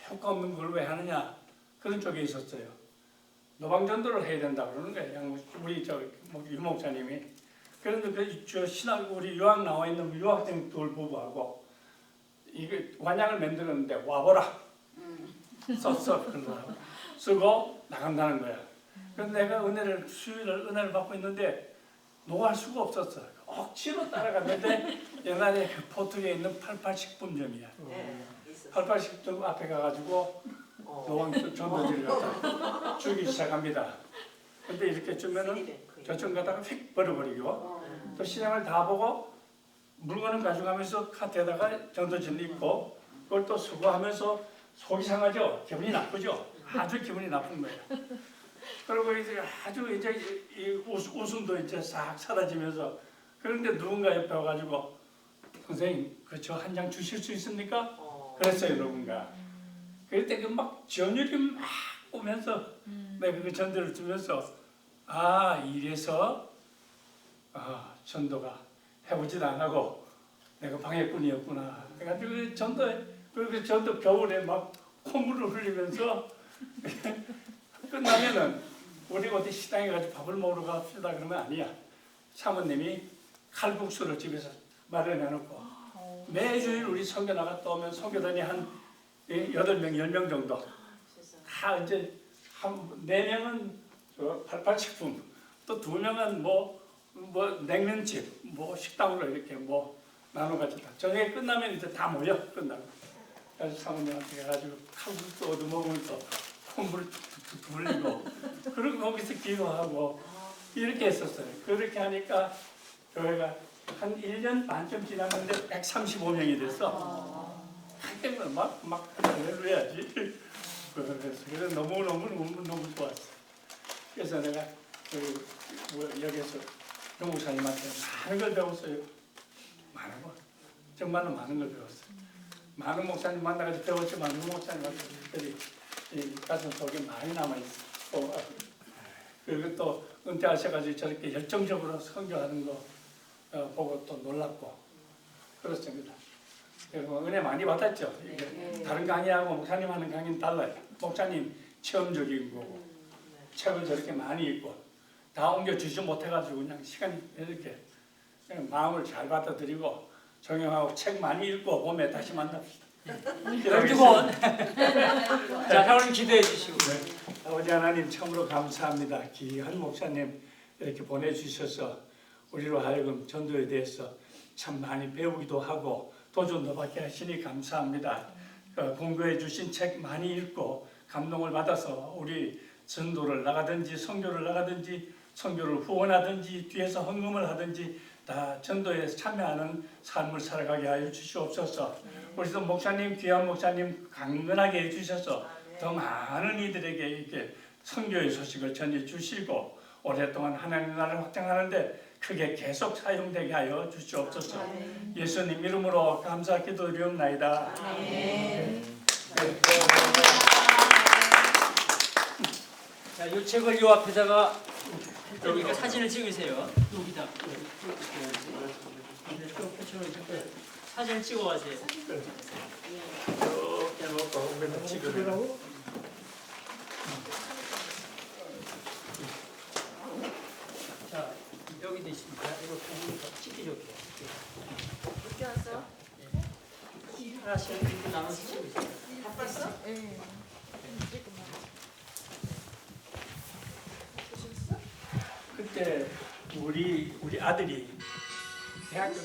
효과 없는 걸 왜 하느냐 그런 쪽에 있었어요. 노방전도를 해야 된다 그러는 거예요. 우리 유 목사님이. 그런데 신학 우리 유학 나와 있는 유학생 2 부부하고 이거 완양을 만들었는데 와보라 썼어. 쓰고 나간다는 거야. 그래서 내가 은혜를 받고 있는데 노할 수가 없었어. 억지로 따라갔는데 옛날에 그 포트리에 있는 88식품점이야. 88식품 앞에 가가지고 노왕 전도지를 갖다 주기 시작합니다. 근데 이렇게 주면은 저쪽 가다가 휙 버려버리고 또 시장을 다 보고 물건을 가져가면서 카트에다가 전도지를 입고 그걸 또 수거하면서 속이 상하죠. 기분이 나쁘죠. 아주 기분이 나쁜 거예요. 그리고 이제 아주 이제 이 웃음도 이제 싹 사라지면서 그런데 누군가 옆에 와가지고 선생님 저 한 장 주실 수 있습니까? 그랬어요 누군가. 그럴 때 막 전율이 막 오면서 내가 그 전도를 들으면서 이래서 전도가 해보지도 안 하고 내가 방해꾼이었구나. 그래가지고 전도 겨울에 막 콧물을 흘리면서 끝나면은 우리 어디 시장에 가서 밥을 먹으러 갑시다 그러면 아니야. 사모님이 칼국수를 집에서 마련해놓고 매주일 우리 선교 나갔다 오면 선교단이 한 8명, 10명 정도 다 이제 4명은 88식품 또 2명은 뭐 냉면집 뭐 식당으로 이렇게 나눠가지고 저녁에 끝나면 이제 다 모여 끝나고 그래서 사모님한테 가가지고 칼국수 얻어먹으면서 콧물 돌리고 그리고 거기서 기도하고 이렇게 했었어요. 그렇게 하니까 교회가 한 1년 반쯤 지났는데 135명이 됐어. 그때는 막 할렐루야지. 그래서 너무 좋았어. 그래서 내가 여기서 교목사님한테 많은 걸 배웠어요. 많은 거. 정말로 많은 걸 배웠어요. 많은 목사님 만나가지고 배웠지만 그 목사님한테 특별히 이 가슴 속에 많이 남아있어. 그리고 또 은퇴하셔가지고 저렇게 열정적으로 선교하는 거 보고 또 놀랍고 그렇습니다. 그리고 은혜 많이 받았죠. 이게 다른 강의하고 목사님 하는 강의는 달라요. 목사님 체험적인 거고 책을 저렇게 많이 읽고 다 옮겨주지 못해가지고 그냥 시간이 이렇게 그냥 마음을 잘 받아들이고 정형하고 책 많이 읽고 봄에 다시 만납시다. 12번. 자, 여러분 기도해 주시고. 아버지 하나님 참으로 감사합니다. 귀한 목사님 이렇게 보내주셔서 우리로 하여금 전도에 대해서 참 많이 배우기도 하고 도전도 받게 하시니 감사합니다. 공부해 주신 책 많이 읽고 감동을 받아서 우리 전도를 나가든지 선교를 나가든지 선교를 후원하든지 뒤에서 헌금을 하든지 다 전도에 참여하는 삶을 살아가게 하여 주시옵소서. 우리도 목사님 귀한 목사님 강건하게 해주셔서 더 많은 이들에게 이렇게 선교의 소식을 전해 주시고 오랫동안 하나님 나라를 확장하는데 그게 계속 사용되게 하여 주시옵소서. 예수님 이름으로 감사 기도드리옵나이다. 자, 이 책을 요 앞에다가 여기가 사진을 찍으세요. 여기다. 사진을 찍어 가세요. 이렇게 놓고 우리는 찍으라고. 자, 여기도 있습니다. 이거 찍기 좋게. 어떻게 왔어? 하나씩 이렇게 나눠서 찍으세요. 바빴어? 네. 그때 우리 아들이 대학교